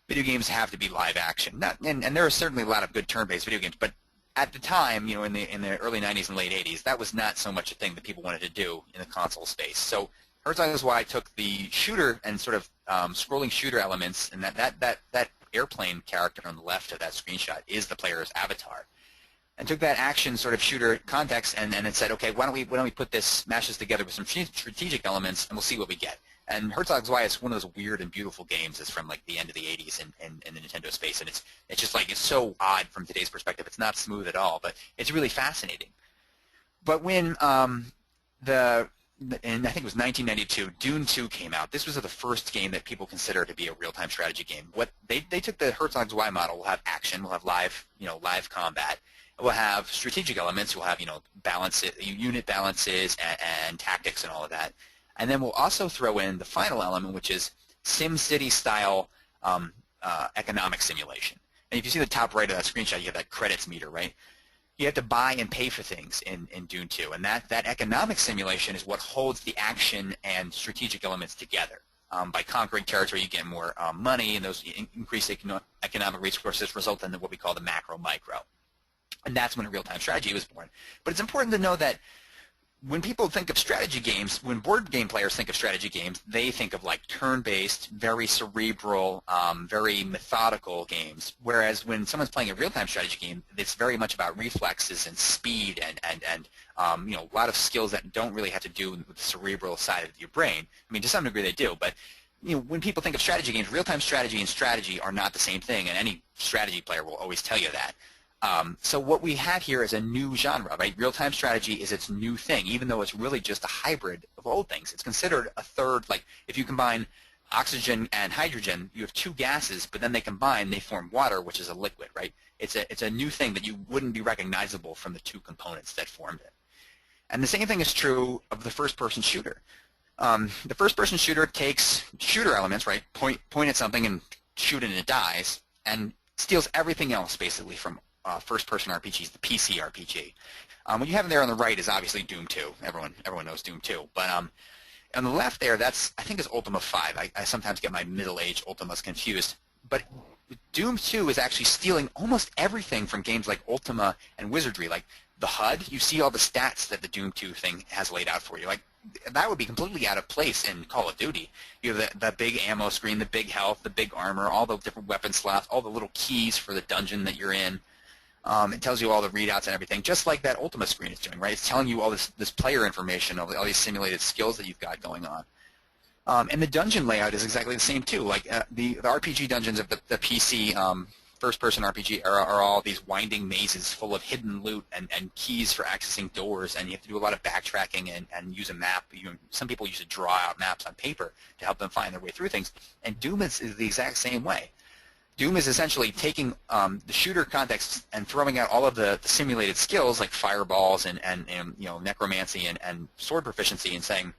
Video games have to be live action. And there are certainly a lot of good turn-based video games, but at the time, in the early 90s and late 80s, that was not so much a thing that people wanted to do in the console space. So Herzog Zwei took the shooter and sort of scrolling shooter elements and that airplane character on the left of that screenshot is the player's avatar. And took that action sort of shooter context and it said, okay, why don't we put this, mash this together with some strategic elements, and we'll see what we get. And Herzog Zwei is one of those weird and beautiful games. It's from like the end of the 80s in the Nintendo space, and it's just like, it's so odd from today's perspective. It's not smooth at all, but it's really fascinating. But when and I think it was 1992, Dune 2 came out. This was the first game that people consider to be a real-time strategy game. What they took the Herzog Zwei model. We'll have action, we'll have live combat. We'll have strategic elements. We'll have unit balances and tactics and all of that. And then we'll also throw in the final element, which is SimCity-style economic simulation. And if you see the top right of that screenshot, you have that credits meter, right? You have to buy and pay for things in Dune 2. And that economic simulation is what holds the action and strategic elements together. By conquering territory, you get more money, and those increased economic resources result in what we call the macro-micro. And that's when a real-time strategy was born. But it's important to know that when people think of strategy games, when board game players think of strategy games, they think of like turn-based, very cerebral, very methodical games. Whereas when someone's playing a real-time strategy game, it's very much about reflexes and speed and a lot of skills that don't really have to do with the cerebral side of your brain. I mean, to some degree they do, but when people think of strategy games, real-time strategy and strategy are not the same thing, and any strategy player will always tell you that. So what we have here is a new genre, right? Real-time strategy is its new thing, even though it's really just a hybrid of old things. It's considered a third, like if you combine oxygen and hydrogen, you have two gases, but then they combine, they form water, which is a liquid, right? It's a new thing that you wouldn't be recognizable from the two components that formed it. And the same thing is true of the first-person shooter. The first-person shooter takes shooter elements, right? Point at something and shoot it and it dies, and steals everything else basically from first-person RPGs, the PC RPG. What you have there on the right is obviously Doom 2. Everyone knows Doom 2. But on the left there, I think is Ultima 5. I sometimes get my middle-aged Ultimas confused. But Doom 2 is actually stealing almost everything from games like Ultima and Wizardry. Like the HUD, you see all the stats that the Doom 2 thing has laid out for you. Like that would be completely out of place in Call of Duty. You have the big ammo screen, the big health, the big armor, all the different weapon slots, all the little keys for the dungeon that you're in. It tells you all the readouts and everything, just like that Ultima screen is doing, right? It's telling you all this player information, all these simulated skills that you've got going on. And the dungeon layout is exactly the same too. Like the RPG dungeons of the PC first-person RPG era are all these winding mazes full of hidden loot and keys for accessing doors, and you have to do a lot of backtracking and use a map. Some people used to draw out maps on paper to help them find their way through things. And Doom is the exact same way. Doom is essentially taking the shooter context and throwing out all of the simulated skills like fireballs and necromancy and sword proficiency and saying,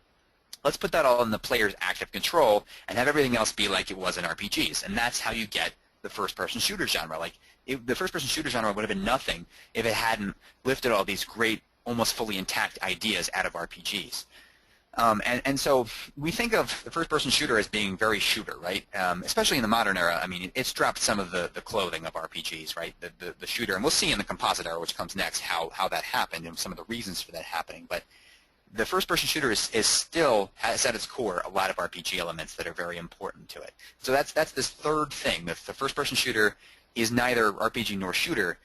let's put that all in the player's active control and have everything else be like it was in RPGs. And that's how you get the first-person shooter genre. Like the first-person shooter genre would have been nothing if it hadn't lifted all these great, almost fully intact ideas out of RPGs. And so we think of the first-person shooter as being very shooter, right? Especially in the modern era. I mean, it's dropped some of the clothing of RPGs, right? The shooter, and we'll see in the composite era, which comes next, how that happened and some of the reasons for that happening. But the first-person shooter is still has at its core a lot of RPG elements that are very important to it. So that's this third thing. The first-person shooter is neither RPG nor shooter.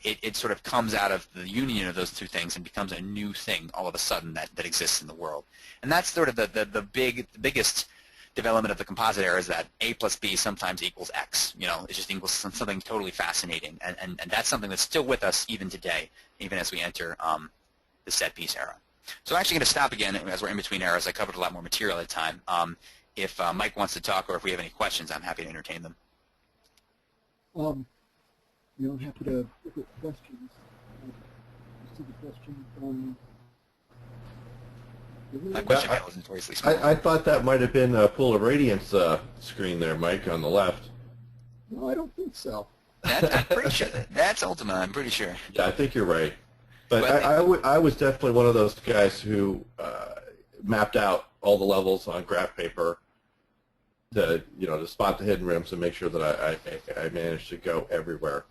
It sort of comes out of the union of those two things and becomes a new thing all of a sudden that exists in the world. And that's sort of the biggest development of the composite era, is that A plus B sometimes equals X. It just equals something totally fascinating. And that's something that's still with us even today, even as we enter the set piece era. So I'm actually going to stop again as we're in between eras. I covered a lot more material at the time. If Mike wants to talk or if we have any questions, I'm happy to entertain them. I'm happy to look at questions. I see the question from... My question was notoriously small. I thought that might have been a Pool of Radiance screen there, Mike, on the left. No, I don't think so. I'm pretty sure that's Ultima. I'm pretty sure. Yeah, I think you're right. But I was definitely one of those guys who mapped out all the levels on graph paper to spot the hidden rims and make sure that I managed to go everywhere.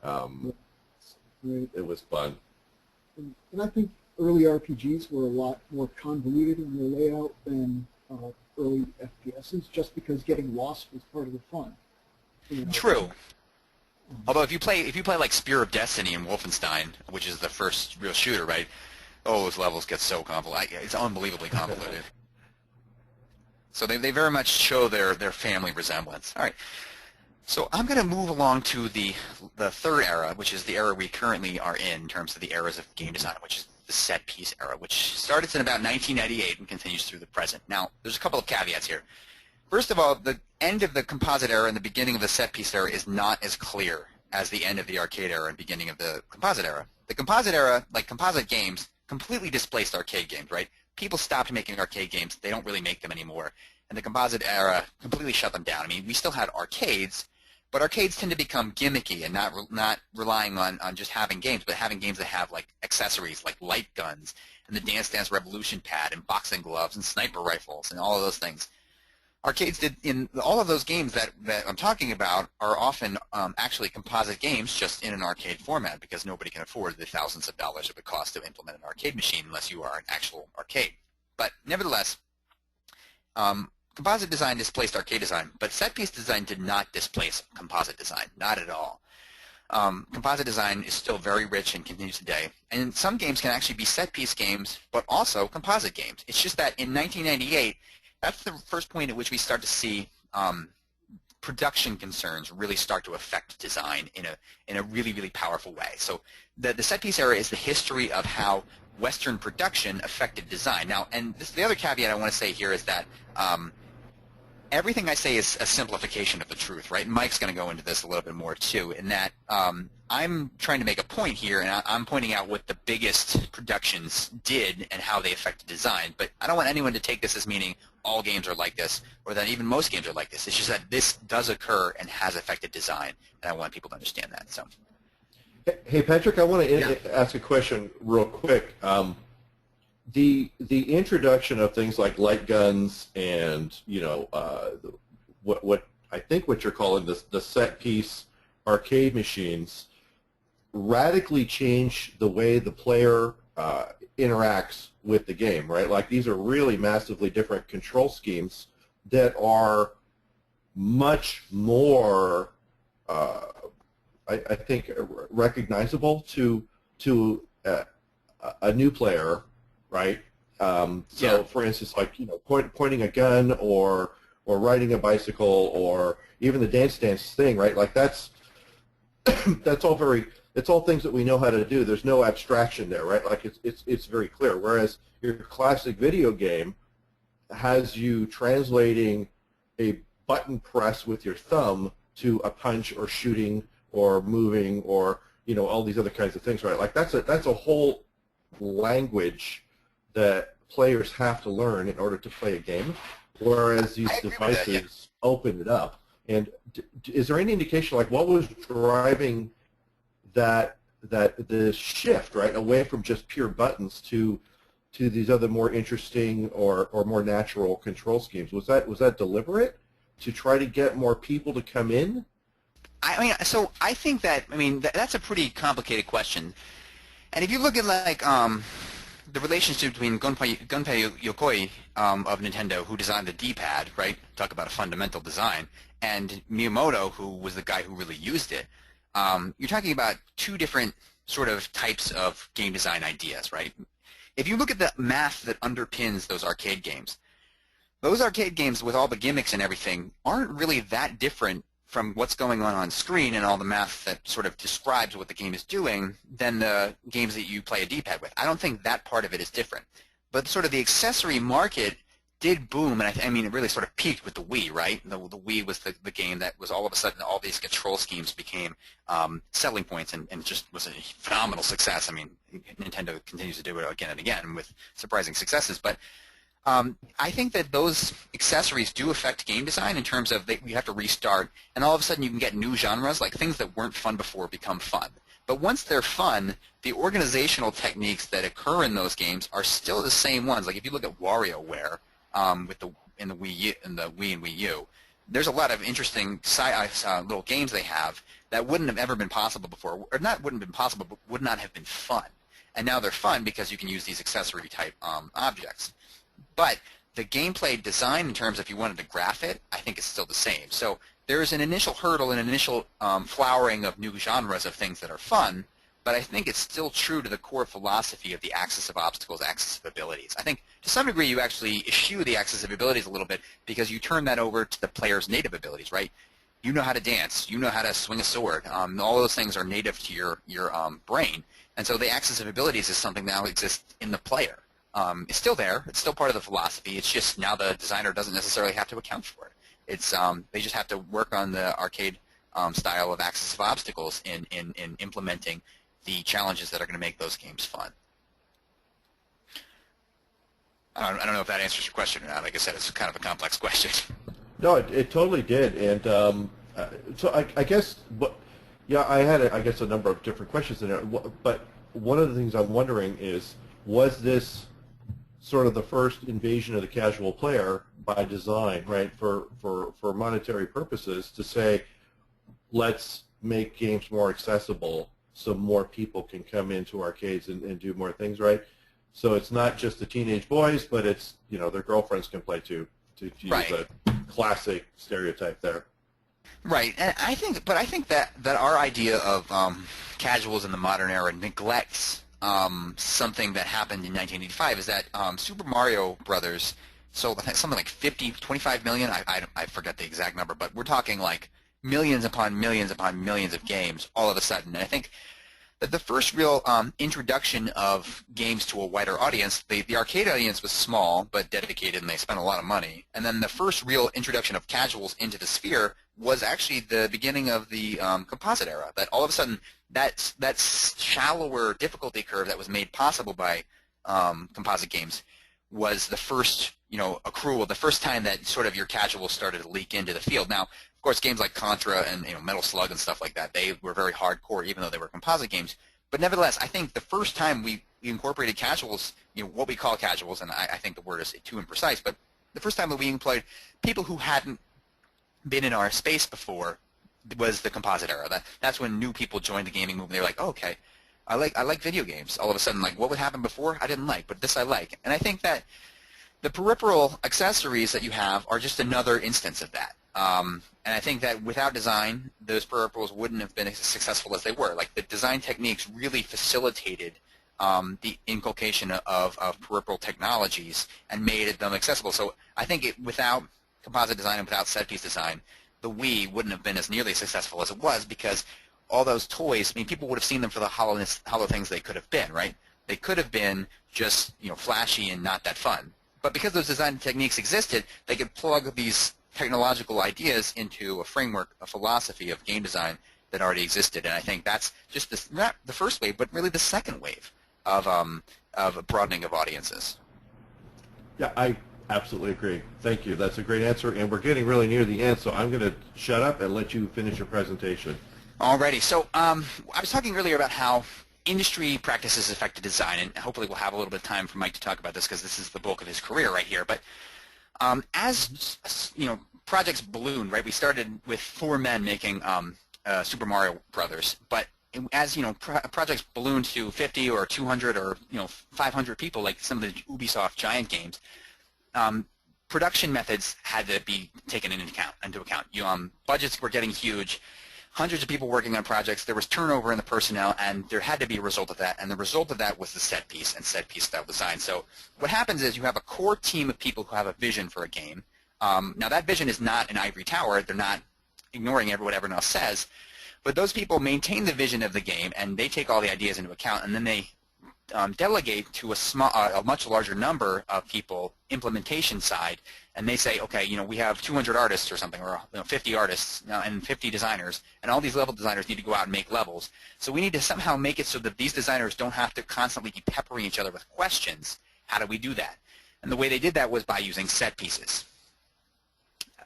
Right. It was fun. And I think early RPGs were a lot more convoluted in their layout than early FPSs, just because getting lost was part of the fun. True. Although if you play like Spear of Destiny and Wolfenstein, which is the first real shooter, right? Oh, those levels get so convoluted. It's unbelievably convoluted. So they very much show their family resemblance. All right. So I'm going to move along to the third era, which is the era we currently are in terms of the eras of game design, which is the set piece era, which started in about 1998 and continues through the present. Now, there's a couple of caveats here. First of all, the end of the composite era and the beginning of the set piece era is not as clear as the end of the arcade era and beginning of the composite era. The composite era, like composite games, completely displaced arcade games, right? People stopped making arcade games. They don't really make them anymore. And the composite era completely shut them down. I mean, we still had arcades, but arcades tend to become gimmicky and not relying on just having games, but having games that have like accessories like light guns and the Dance Dance Revolution pad and boxing gloves and sniper rifles and all of those things. Arcades did in all of those games that I'm talking about are often actually composite games just in an arcade format because nobody can afford the thousands of dollars it would cost to implement an arcade machine unless you are an actual arcade. But nevertheless, composite design displaced arcade design, but set-piece design did not displace composite design, not at all. Composite design is still very rich and continues today, and some games can actually be set-piece games, but also composite games. It's just that in 1998, that's the first point at which we start to see production concerns really start to affect design in a really, really powerful way. So the set-piece era is the history of how Western production affected design. Now, and the other caveat I want to say here is that everything I say is a simplification of the truth, right? Mike's going to go into this a little bit more too, in that I'm trying to make a point here, and I'm pointing out what the biggest productions did and how they affected design. But I don't want anyone to take this as meaning all games are like this, or that even most games are like this. It's just that this does occur and has affected design, and I want people to understand that. So, hey Patrick, I want to ask a question real quick. The introduction of things like light guns and what I think what you're calling the set piece arcade machines radically changed the way the player interacts with the game, right? Like these are really massively different control schemes that are much more, I think, recognizable to a new player. Right. So, for instance, like pointing a gun or riding a bicycle or even the dance thing, right? Like that's it's all things that we know how to do. There's no abstraction there, right? Like it's very clear. Whereas your classic video game has you translating a button press with your thumb to a punch or shooting or moving or all these other kinds of things, right? Like that's a whole language that players have to learn in order to play a game, whereas these devices open it up. And is there any indication, like, what was driving that the shift, right, away from just pure buttons to these other more interesting or more natural control schemes? Was that deliberate to try to get more people to come in? I mean, so I think that's a pretty complicated question. And if you look at like the relationship between Gunpei Yokoi of Nintendo, who designed the D-pad, right? Talk about a fundamental design, and Miyamoto, who was the guy who really used it. You're talking about two different sort of types of game design ideas, right? If you look at the math that underpins those arcade games with all the gimmicks and everything aren't really that different from what's going on screen and all the math that sort of describes what the game is doing than the games that you play a D-pad with. I don't think that part of it is different. But sort of the accessory market did boom, and I mean it really sort of peaked with the Wii, right? The Wii was the game that was all of a sudden all these control schemes became selling points and just was a phenomenal success. I mean, Nintendo continues to do it again and again with surprising successes, but I think that those accessories do affect game design in terms of you have to restart, and all of a sudden you can get new genres, like things that weren't fun before become fun. But once they're fun, the organizational techniques that occur in those games are still the same ones. Like if you look at WarioWare in the Wii and Wii U, there's a lot of interesting little games they have that wouldn't have ever been possible before, or not wouldn't have been possible, but would not have been fun. And now they're fun because you can use these accessory type objects. But the gameplay design, in terms of if you wanted to graph it, I think is still the same. So there's an initial hurdle, an initial flowering of new genres of things that are fun, but I think it's still true to the core philosophy of the axis of obstacles, axis of abilities. I think to some degree you actually eschew the axis of abilities a little bit because you turn that over to the player's native abilities, right? You know how to dance, you know how to swing a sword. All those things are native to your brain, and so the axis of abilities is something that now exists in the player. It's still there, it's still part of the philosophy, it's just now the designer doesn't necessarily have to account for it. It's they just have to work on the arcade style of axis of obstacles in implementing the challenges that are going to make those games fun. I don't know if that answers your question or not. Like I said, it's kind of a complex question. No, it totally did, and so I guess, yeah, I had I guess a number of different questions in there. But one of the things I'm wondering is, was this sort of the first invasion of the casual player by design, right? For monetary purposes, to say, let's make games more accessible so more people can come into arcades and do more things, right? So it's not just the teenage boys, but it's, you know, their girlfriends can play too, to use a classic stereotype there. Right, and I think that our idea of casuals in the modern era neglects something that happened in 1985. Is that Super Mario Brothers sold, I think, something like 25 million. I forget the exact number, but we're talking like millions upon millions upon millions of games all of a sudden. And I think that the first real introduction of games to a wider audience, the arcade audience was small but dedicated, and they spent a lot of money. And then the first real introduction of casuals into the sphere was actually the beginning of the composite era. That all of a sudden, that shallower difficulty curve that was made possible by composite games was the first, accrual, the first time that sort of your casuals started to leak into the field. Now, of course, games like Contra and Metal Slug and stuff like that, they were very hardcore, even though they were composite games. But nevertheless, I think the first time we incorporated casuals, what we call casuals, and I think the word is too imprecise, but the first time that we employed people who hadn't been in our space before was the composite era. That's when new people joined the gaming movement. They were like, oh, okay, I like video games. All of a sudden, like, what would happen before I didn't like, but this I like. And I think that the peripheral accessories that you have are just another instance of that. And I think that without design, those peripherals wouldn't have been as successful as they were. Like, the design techniques really facilitated the inculcation of peripheral technologies and made them accessible. So I think without composite design and without set piece design, the Wii wouldn't have been as nearly successful as it was, because all those toys, I mean, people would have seen them for the hollow things they could have been, right? They could have been just, flashy and not that fun. But because those design techniques existed, they could plug these technological ideas into a framework, a philosophy of game design that already existed. And I think that's just not the first wave, but really the second wave of a broadening of audiences. Yeah, I absolutely agree. Thank you. That's a great answer. And we're getting really near the end, so I'm going to shut up and let you finish your presentation. Alrighty. So I was talking earlier about how industry practices affected design, and hopefully we'll have a little bit of time for Mike to talk about this, because this is the bulk of his career right here. But as projects ballooned, right? We started with 4 men making Super Mario Brothers, but as projects ballooned to 50 or 200 or 500 people, like some of the Ubisoft giant games, production methods had to be taken into account. Budgets were getting huge. Hundreds of people working on projects, there was turnover in the personnel, and there had to be a result of that, and the result of that was the set piece and set piece style design. So what happens is you have a core team of people who have a vision for a game. Now that vision is not an ivory tower, they're not ignoring what everyone else says, but those people maintain the vision of the game, and they take all the ideas into account, and then they delegate to a much larger number of people, implementation side, and they say, okay, we have 200 artists or something, or 50 artists and 50 designers, and all these level designers need to go out and make levels. So we need to somehow make it so that these designers don't have to constantly be peppering each other with questions. How do we do that? And the way they did that was by using set pieces.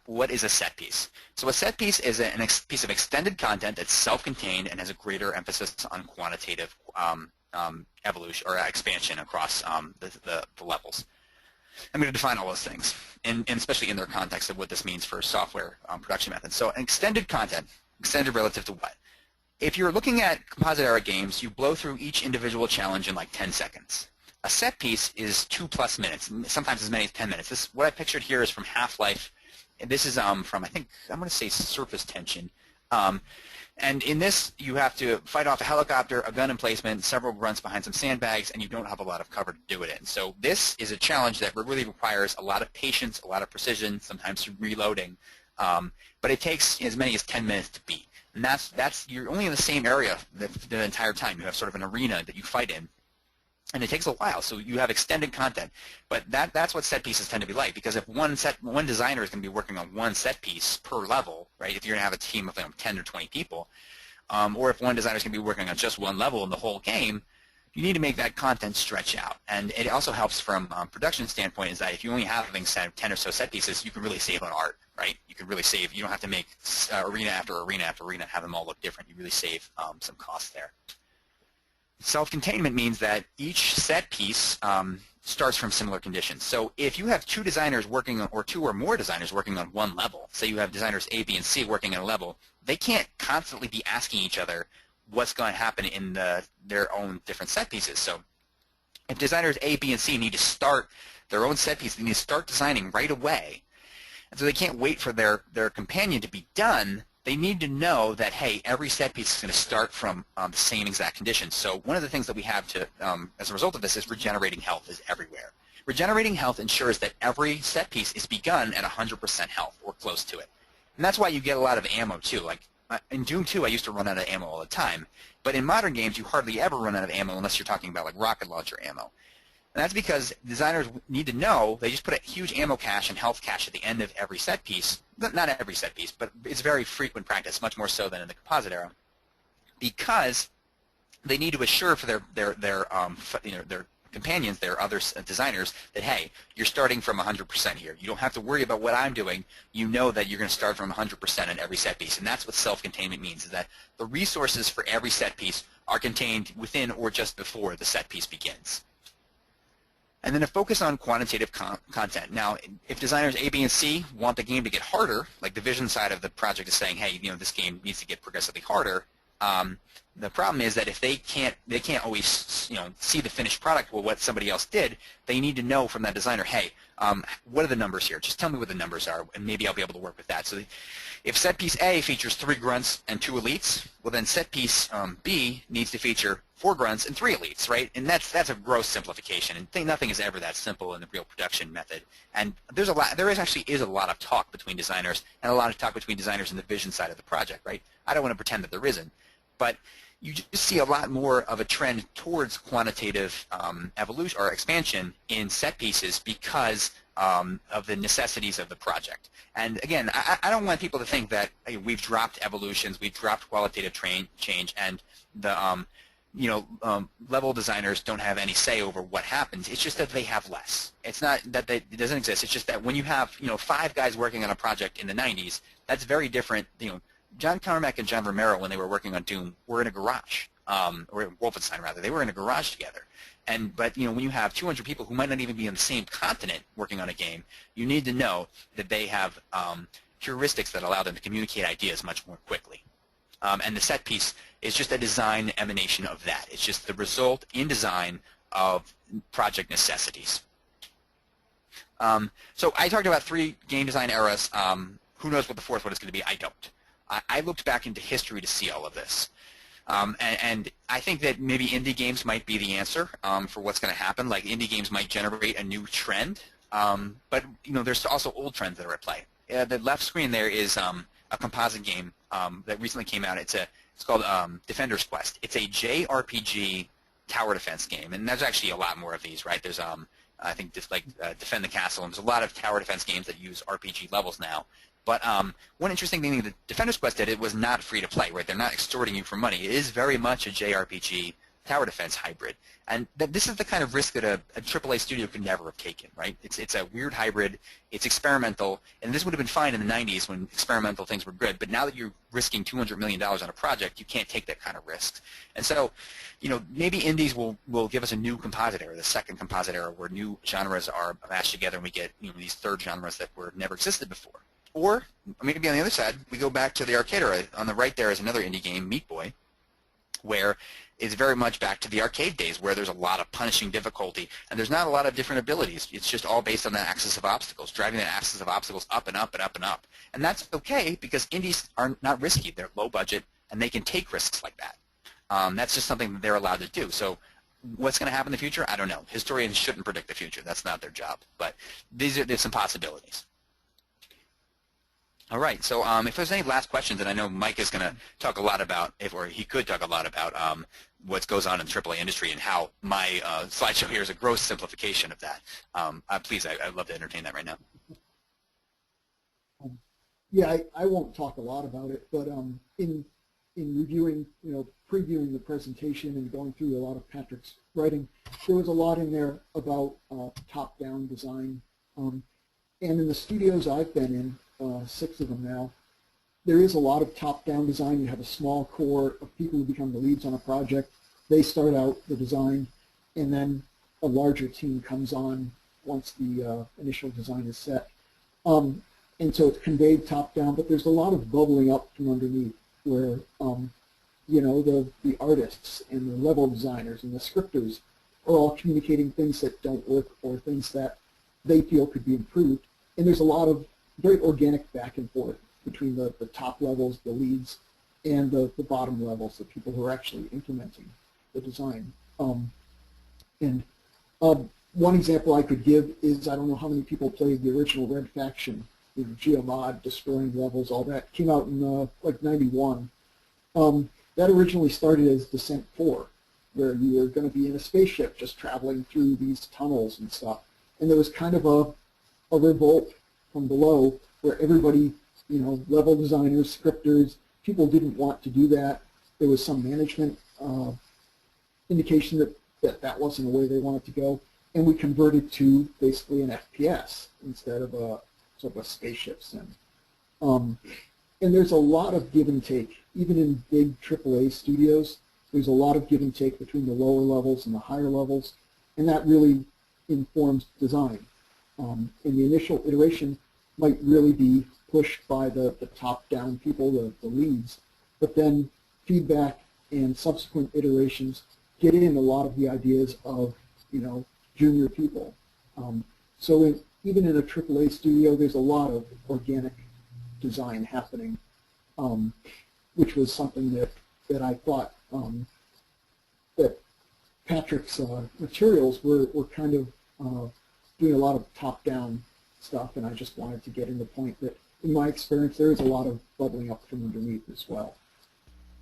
What is a set piece? So a set piece is a piece of extended content that's self-contained and has a greater emphasis on quantitative evolution or expansion across the levels. I'm going to define all those things, and especially in their context of what this means for software production methods. So extended content, extended relative to what? If you're looking at composite era games, you blow through each individual challenge in like 10 seconds. A set piece is 2+ minutes, sometimes as many as 10 minutes. What I pictured here is from Half-Life this is from, I think, I'm going to say Surface Tension. And in this, you have to fight off a helicopter, a gun emplacement, several grunts behind some sandbags, and you don't have a lot of cover to do it in. So this is a challenge that really requires a lot of patience, a lot of precision, sometimes reloading. But it takes as many as 10 minutes to beat. And you're only in the same area the entire time. You have sort of an arena that you fight in. And it takes a while, so you have extended content. But that's what set pieces tend to be like, because if one designer is going to be working on one set piece per level, right? If you're going to have a team of 10 or 20 people, or if one designer is going to be working on just one level in the whole game, you need to make that content stretch out. And it also helps from production standpoint is that if you only have 10 or so set pieces, you can really save on art, right? You can really save. You don't have to make arena after arena after arena, have them all look different. You really save some costs there. Self-containment means that each set piece starts from similar conditions. So if you have two designers working on, or two or more designers working on one level, say you have designers A, B, and C working on a level, they can't constantly be asking each other what's going to happen in their own different set pieces. So if designers A, B, and C need to start their own set piece, they need to start designing right away. And so they can't wait for their companion to be done. They need to know that, hey, every set piece is going to start from the same exact conditions. So one of the things that we have to, as a result of this, is regenerating health is everywhere. Regenerating health ensures that every set piece is begun at 100% health or close to it. And that's why you get a lot of ammo, too. Like in Doom 2, I used to run out of ammo all the time. But in modern games, you hardly ever run out of ammo unless you're talking about like rocket launcher ammo. And that's because designers need to know they just put a huge ammo cache and health cache at the end of every set piece. Not every set piece, but it's very frequent practice, much more so than in the composite era, because they need to assure for their companions, their other designers, that hey, you're starting from 100% here. You don't have to worry about what I'm doing. You know that you're going to start from 100% in every set piece, and that's what self-containment means: is that the resources for every set piece are contained within or just before the set piece begins. And then a focus on quantitative content. Now, if designers A, B, and C want the game to get harder, like the vision side of the project is saying, hey, this game needs to get progressively harder. The problem is that if they can't always, see the finished product or what somebody else did. They need to know from that designer, hey, what are the numbers here? Just tell me what the numbers are, and maybe I'll be able to work with that. So if set piece A features 3 grunts and 2 elites, well then set piece B needs to feature 4 grunts and 3 elites, right? And that's a gross simplification, and nothing is ever that simple in the real production method. And there actually is a lot of talk between designers, and a lot of talk between designers in the vision side of the project, right? I don't want to pretend that there isn't, but you just see a lot more of a trend towards quantitative evolution or expansion in set pieces because of the necessities of the project. And again, I don't want people to think that hey, we've dropped evolutions, we've dropped qualitative change, and the level designers don't have any say over what happens. It's just that they have less. It's not that it doesn't exist. It's just that when you have 5 guys working on a project in the 90s, that's very different. John Carmack and John Romero, when they were working on Doom, were in a garage, or Wolfenstein rather. They were in a garage together. But when you have 200 people who might not even be on the same continent working on a game, you need to know that they have heuristics that allow them to communicate ideas much more quickly. And the set piece is just a design emanation of that. It's just the result in design of project necessities. So I talked about 3 game design eras. Who knows what the 4th one is going to be? I don't. I looked back into history to see all of this. And I think that maybe indie games might be the answer for what's going to happen. Like indie games might generate a new trend, but there's also old trends that are at play. The left screen there is a composite game that recently came out. It's called Defender's Quest. It's a JRPG tower defense game, and there's actually a lot more of these, right? There's I think Defend the Castle, and there's a lot of tower defense games that use RPG levels now. But one interesting thing that Defender's Quest did, it was not free to play, right? They're not extorting you for money. It is very much a JRPG tower defense hybrid. And this is the kind of risk that a AAA studio could never have taken, right? It's a weird hybrid. It's experimental. And this would have been fine in the 90s when experimental things were good. But now that you're risking $200 million on a project, you can't take that kind of risk. And so, maybe indies will give us a new composite era, the second composite era, where new genres are mashed together and we get these third genres that were never existed before. Or maybe on the other side, we go back to the arcade era. On the right there is another indie game, Meat Boy. where it's very much back to the arcade days where there's a lot of punishing difficulty and there's not a lot of different abilities. It's just all based on that axis of obstacles, driving that axis of obstacles up and up and up and up. And that's okay because indies are not risky. They're low budget and they can take risks like that. That's just something that they're allowed to do. So what's going to happen in the future? I don't know. Historians shouldn't predict the future. That's not their job. But there's some possibilities. All right, so if there's any last questions, and I know Mike is going to talk a lot about, or he could talk a lot about what goes on in the AAA industry and how my slideshow here is a gross simplification of that. Please, I'd love to entertain that right now. Yeah, I won't talk a lot about it, but in reviewing, previewing the presentation and going through a lot of Patrick's writing, there was a lot in there about top-down design. And in the studios I've been in, 6 of them now, there is a lot of top-down design. You have a small core of people who become the leads on a project. They start out the design, and then a larger team comes on once the initial design is set. And so it's conveyed top-down, but there's a lot of bubbling up from underneath where, the artists and the level designers and the scripters are all communicating things that don't work or things that they feel could be improved. And there's a lot of very organic back and forth between the top levels, the leads, and the bottom levels, the people who are actually implementing the design. One example I could give is, I don't know how many people played the original Red Faction, Geomod, destroying levels, all that. Came out in like 91. That originally started as Descent 4, where you were going to be in a spaceship just traveling through these tunnels and stuff. And there was kind of a revolt from below where everybody, level designers, scripters, people didn't want to do that. There was some management indication that wasn't the way they wanted to go. And we converted to basically an FPS instead of a sort of a spaceship sim. And there's a lot of give and take. Even in big AAA studios, there's a lot of give and take between the lower levels and the higher levels, and that really informs design. And the initial iteration might really be pushed by the top-down people, the leads, but then feedback and subsequent iterations get in a lot of the ideas of, junior people. So even in a AAA studio, there's a lot of organic design happening, which was something that I thought that Patrick's materials were kind of doing a lot of top-down stuff, and I just wanted to get in the point that, in my experience, there is a lot of bubbling up from underneath as well.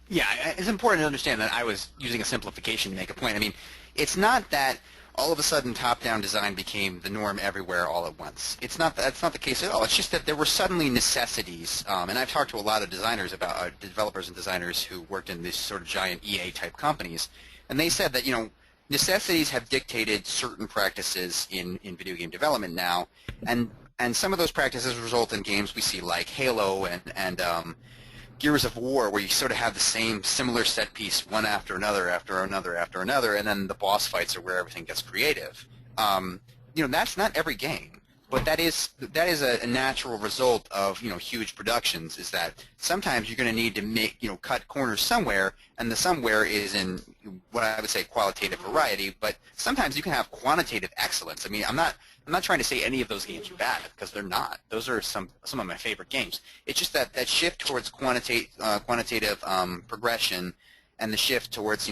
Yeah, it's important to understand that I was using a simplification to make a point. I mean, it's not that all of a sudden top-down design became the norm everywhere all at once. That's not the case at all. It's just that there were suddenly necessities, and I've talked to a lot of designers about developers and designers who worked in these sort of giant EA-type companies, and they said that, necessities have dictated certain practices in video game development now, and some of those practices result in games we see like Halo and Gears of War, where you sort of have the same similar set piece one after another, after another, after another, and then the boss fights are where everything gets creative. That's not every game, but that is a natural result of huge productions. Is that sometimes you're going to need to make cut corners somewhere, and the somewhere is in what I would say qualitative variety, but sometimes you can have quantitative excellence. I mean, I'm not trying to say any of those games are bad, because they're not. Those are some of my favorite games. It's just that shift towards quantitative progression, and the shift towards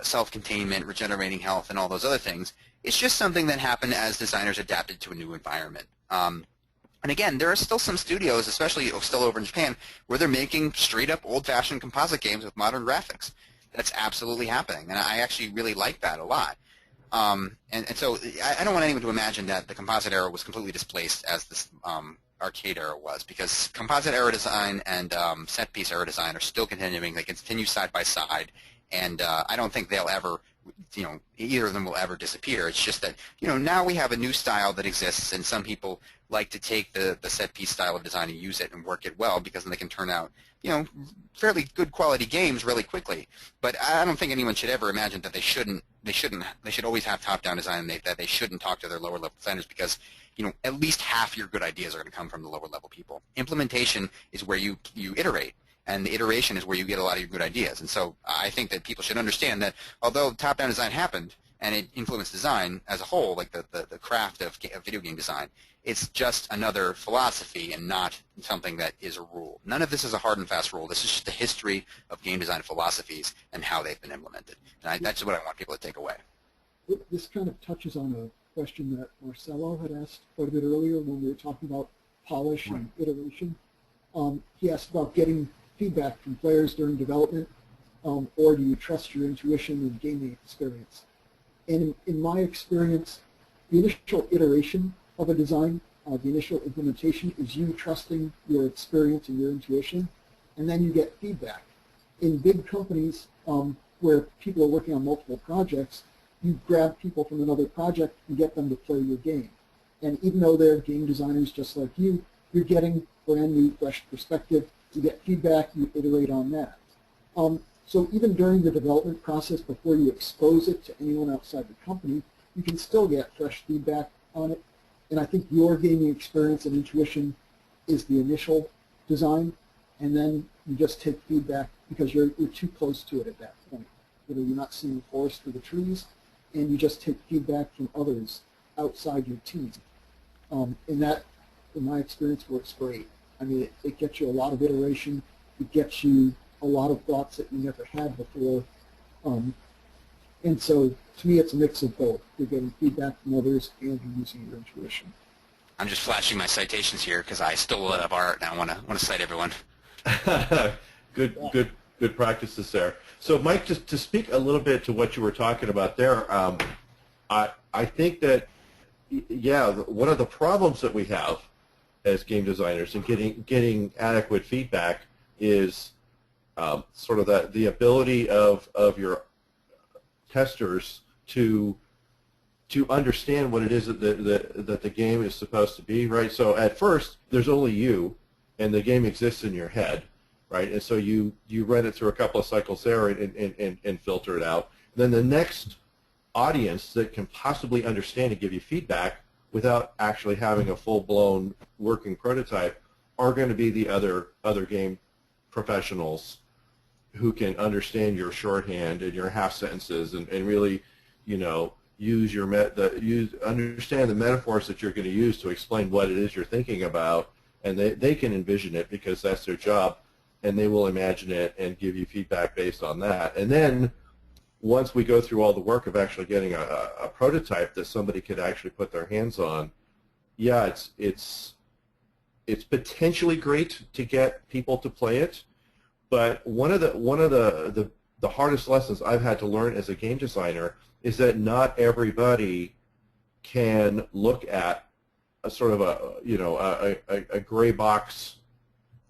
self-containment, regenerating health, and all those other things. It's just something that happened as designers adapted to a new environment. And again, there are still some studios, especially still over in Japan, where they're making straight-up old-fashioned composite games with modern graphics. That's absolutely happening, and I actually really like that a lot. And so I don't want anyone to imagine that the composite era was completely displaced as this arcade era was, because composite era design and set piece era design are still continuing. They continue side by side, and I don't think they'll ever, either of them will ever disappear. It's just that, now we have a new style that exists, and some people like to take the set piece style of design and use it and work it well, because then they can turn out, fairly good quality games really quickly. But I don't think anyone should ever imagine that they should always have top-down design, and that they shouldn't talk to their lower-level designers, because at least half your good ideas are going to come from the lower-level people. Implementation is where you iterate, And the iteration is where you get a lot of your good ideas. And so I think that people should understand that although top-down design happened and it influenced design as a whole, like the craft of video game design, it's just another philosophy and not something that is a rule. None of this is a hard and fast rule. This is just the history of game design philosophies and how they've been implemented. And that's what I want people to take away. This kind of touches on a question that Marcelo had asked quite a bit earlier when we were talking about polish and iteration. He asked about getting feedback from players during development, or do you trust your intuition and gaming experience? And in my experience, the initial iteration of a design, the initial implementation, is you trusting your experience and your intuition, and then you get feedback. In big companies where people are working on multiple projects, you grab people from another project and get them to play your game. And even though they're game designers just like you, you're getting brand new, fresh perspective. You get feedback, you iterate on that. So even during the development process, before you expose it to anyone outside the company, you can still get fresh feedback on it. And I think your gaming experience and intuition is the initial design, and then you just take feedback because you're too close to it at that point. You're not seeing the forest for the trees, and you just take feedback from others outside your team. And that, in my experience, works great. I mean, it gets you a lot of iteration. It gets you a lot of thoughts that you never had before. And so, to me, it's a mix of both. You're getting feedback from others and you're using your intuition. I'm just flashing my citations here because I stole a lot of art and I want to cite everyone. Good practices there. So, Mike, just to speak a little bit to what you were talking about there, I think that, yeah, one of the problems that we have as game designers and getting adequate feedback is sort of the ability of your testers to understand what it is that the game is supposed to be, right? So at first, there's only you, and the game exists in your head, right? And so you run it through a couple of cycles there and filter it out. Then the next audience that can possibly understand and give you feedback without actually having a full-blown working prototype are going to be the other game professionals who can understand your shorthand and your half sentences and really, use understand the metaphors that you're going to use to explain what it is you're thinking about, and they can envision it because that's their job, and they will imagine it and give you feedback based on that. And then once we go through all the work of actually getting a prototype that somebody could actually put their hands on, yeah, it's potentially great to get people to play it. But one of the hardest lessons I've had to learn as a game designer is that not everybody can look at a sort of a gray box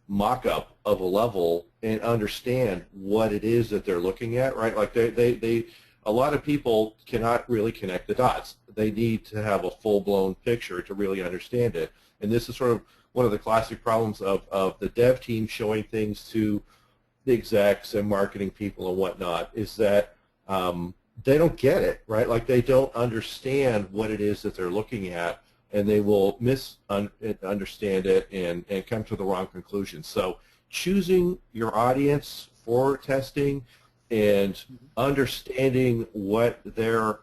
mock-up of a level and understand what it is that they're looking at, right? Like a lot of people cannot really connect the dots. They need to have a full-blown picture to really understand it. And this is sort of one of the classic problems of the dev team showing things to the execs and marketing people and whatnot, is that they don't get it, right? Like they don't understand what it is that they're looking at, and they will misunderstand it and come to the wrong conclusion. So choosing your audience for testing and understanding what their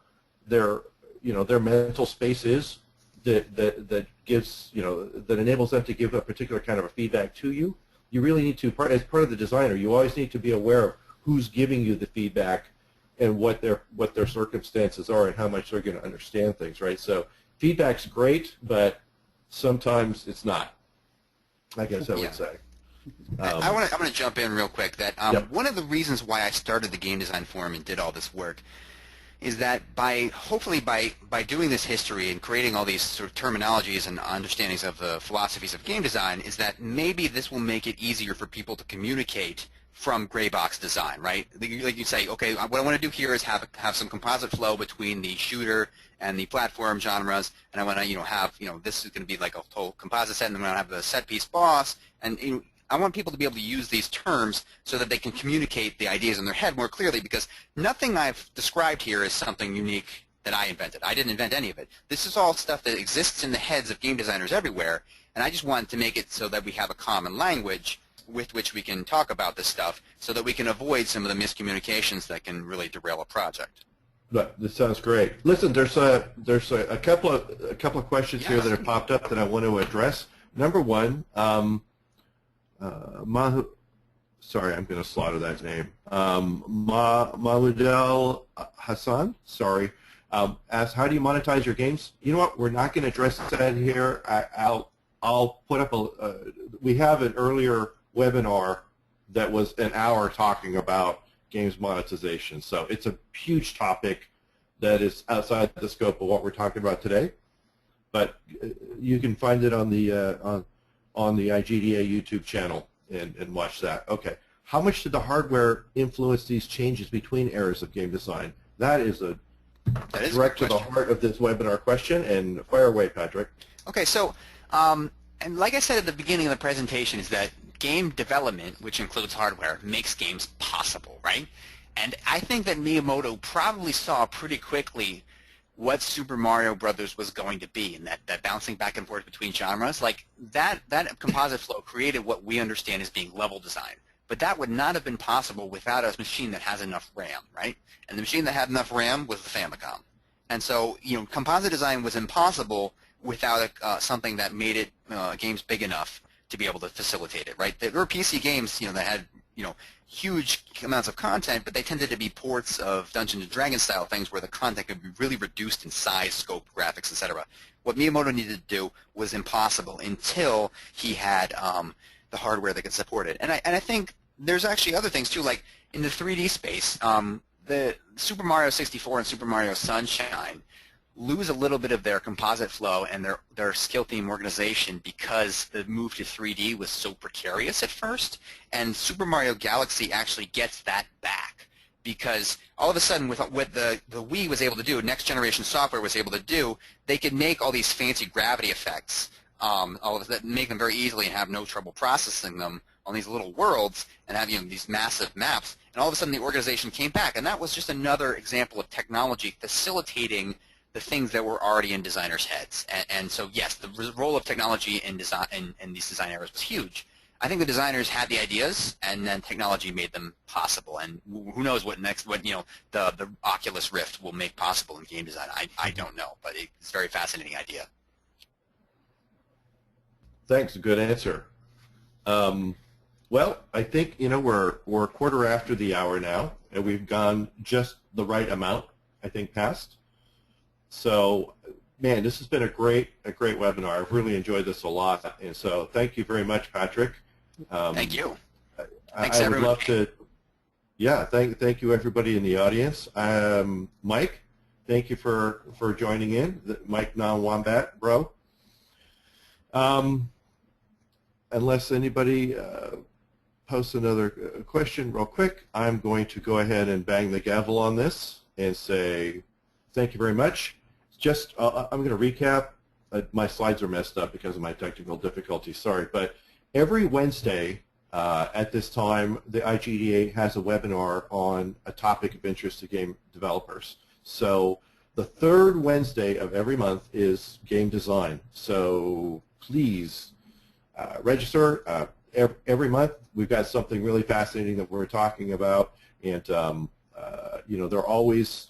mental space is that gives, that enables them to give a particular kind of a feedback to you. You really need to, as part of the designer, you always need to be aware of who's giving you the feedback and what their circumstances are and how much they're going to understand things, right? So feedback's great, but sometimes it's not, I guess I would say. I want to jump in real quick. That Yep. One of the reasons why I started the Game Design Forum and did all this work is that hopefully by doing this history and creating all these sort of terminologies and understandings of the philosophies of game design, is that maybe this will make it easier for people to communicate from gray box design, right? Like you say, okay, what I want to do here is have some composite flow between the shooter and the platform genres, and I want to have this is going to be like a whole composite set, and then I'm going to have the set piece boss, and I want people to be able to use these terms so that they can communicate the ideas in their head more clearly, because nothing I've described here is something unique that I invented. I didn't invent any of it. This is all stuff that exists in the heads of game designers everywhere, and I just wanted to make it so that we have a common language with which we can talk about this stuff so that we can avoid some of the miscommunications that can really derail a project. This sounds great. Listen, there's a couple of questions here that have popped up that I want to address. Number one, sorry, I'm going to slaughter that name. Mahmoudel Hassan, sorry, asks, how do you monetize your games? You know what? We're not going to address that here. I'll put up we have an earlier webinar that was an hour talking about games monetization. So it's a huge topic that is outside the scope of what we're talking about today. But you can find it on the IGDA YouTube channel and watch that. Okay. How much did the hardware influence these changes between eras of game design? That is direct to the heart of this webinar question, and fire away, Patrick. Okay, so, and like I said at the beginning of the presentation, is that game development, which includes hardware, makes games possible, right? And I think that Miyamoto probably saw pretty quickly what Super Mario Brothers was going to be, and that bouncing back and forth between genres. Like, that composite flow created what we understand as being level design. But that would not have been possible without a machine that has enough RAM, right? And the machine that had enough RAM was the Famicom. And so, you know, composite design was impossible without something that made it games big enough to be able to facilitate it, right? There were PC games, you know, that had, you know, huge amounts of content, but they tended to be ports of Dungeons and Dragons style things where the content could be really reduced in size, scope, graphics, etc. What Miyamoto needed to do was impossible until he had the hardware that could support it. And I think there's actually other things too, like in the 3D space, the Super Mario 64 and Super Mario Sunshine lose a little bit of their composite flow and their skill theme organization because the move to 3D was so precarious at first, and Super Mario Galaxy actually gets that back because all of a sudden with what the Wii was able to do, next generation software was able to do, they could make all these fancy gravity effects, all of that, make them very easily and have no trouble processing them on these little worlds and have, you know, these massive maps, and all of a sudden the organization came back, and that was just another example of technology facilitating the things that were already in designers' heads. And so, yes, the role of technology in design in these design eras was huge. I think the designers had the ideas, and then technology made them possible. And who knows what you know, the Oculus Rift will make possible in game design. I don't know, but it's a very fascinating idea. Thanks. Good answer. Well, I think, you know, we're a quarter after the hour now, and we've gone just the right amount, I think, past. So, man, this has been a great webinar. I've really enjoyed this a lot, and so thank you very much, Patrick. Thank you. Thanks, everyone. I would love to. Yeah, thank you, everybody in the audience. Mike, thank you for joining in. Mike Non-Wombat, bro. Unless anybody posts another question real quick, I'm going to go ahead and bang the gavel on this and say thank you very much. Just, I'm going to recap. My slides are messed up because of my technical difficulties, sorry. But every Wednesday at this time, the IGDA has a webinar on a topic of interest to game developers. So the third Wednesday of every month is game design. So please register. Every month we've got something really fascinating that we're talking about, and you know, they're always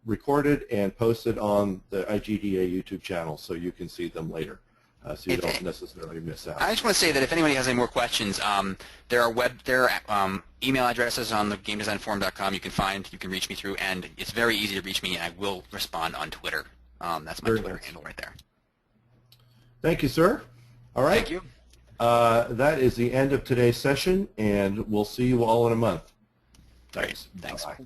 recorded and posted on the IGDA YouTube channel, so you can see them later, so you don't necessarily miss out. I just want to say that if anybody has any more questions, there are email addresses on the GameDesignForum.com you can reach me through, and it's very easy to reach me, and I will respond on Twitter. That's my Twitter handle right there. Thank you, sir. All right. Thank you. That is the end of today's session, and we'll see you all in a month. Thanks. Thanks. Bye.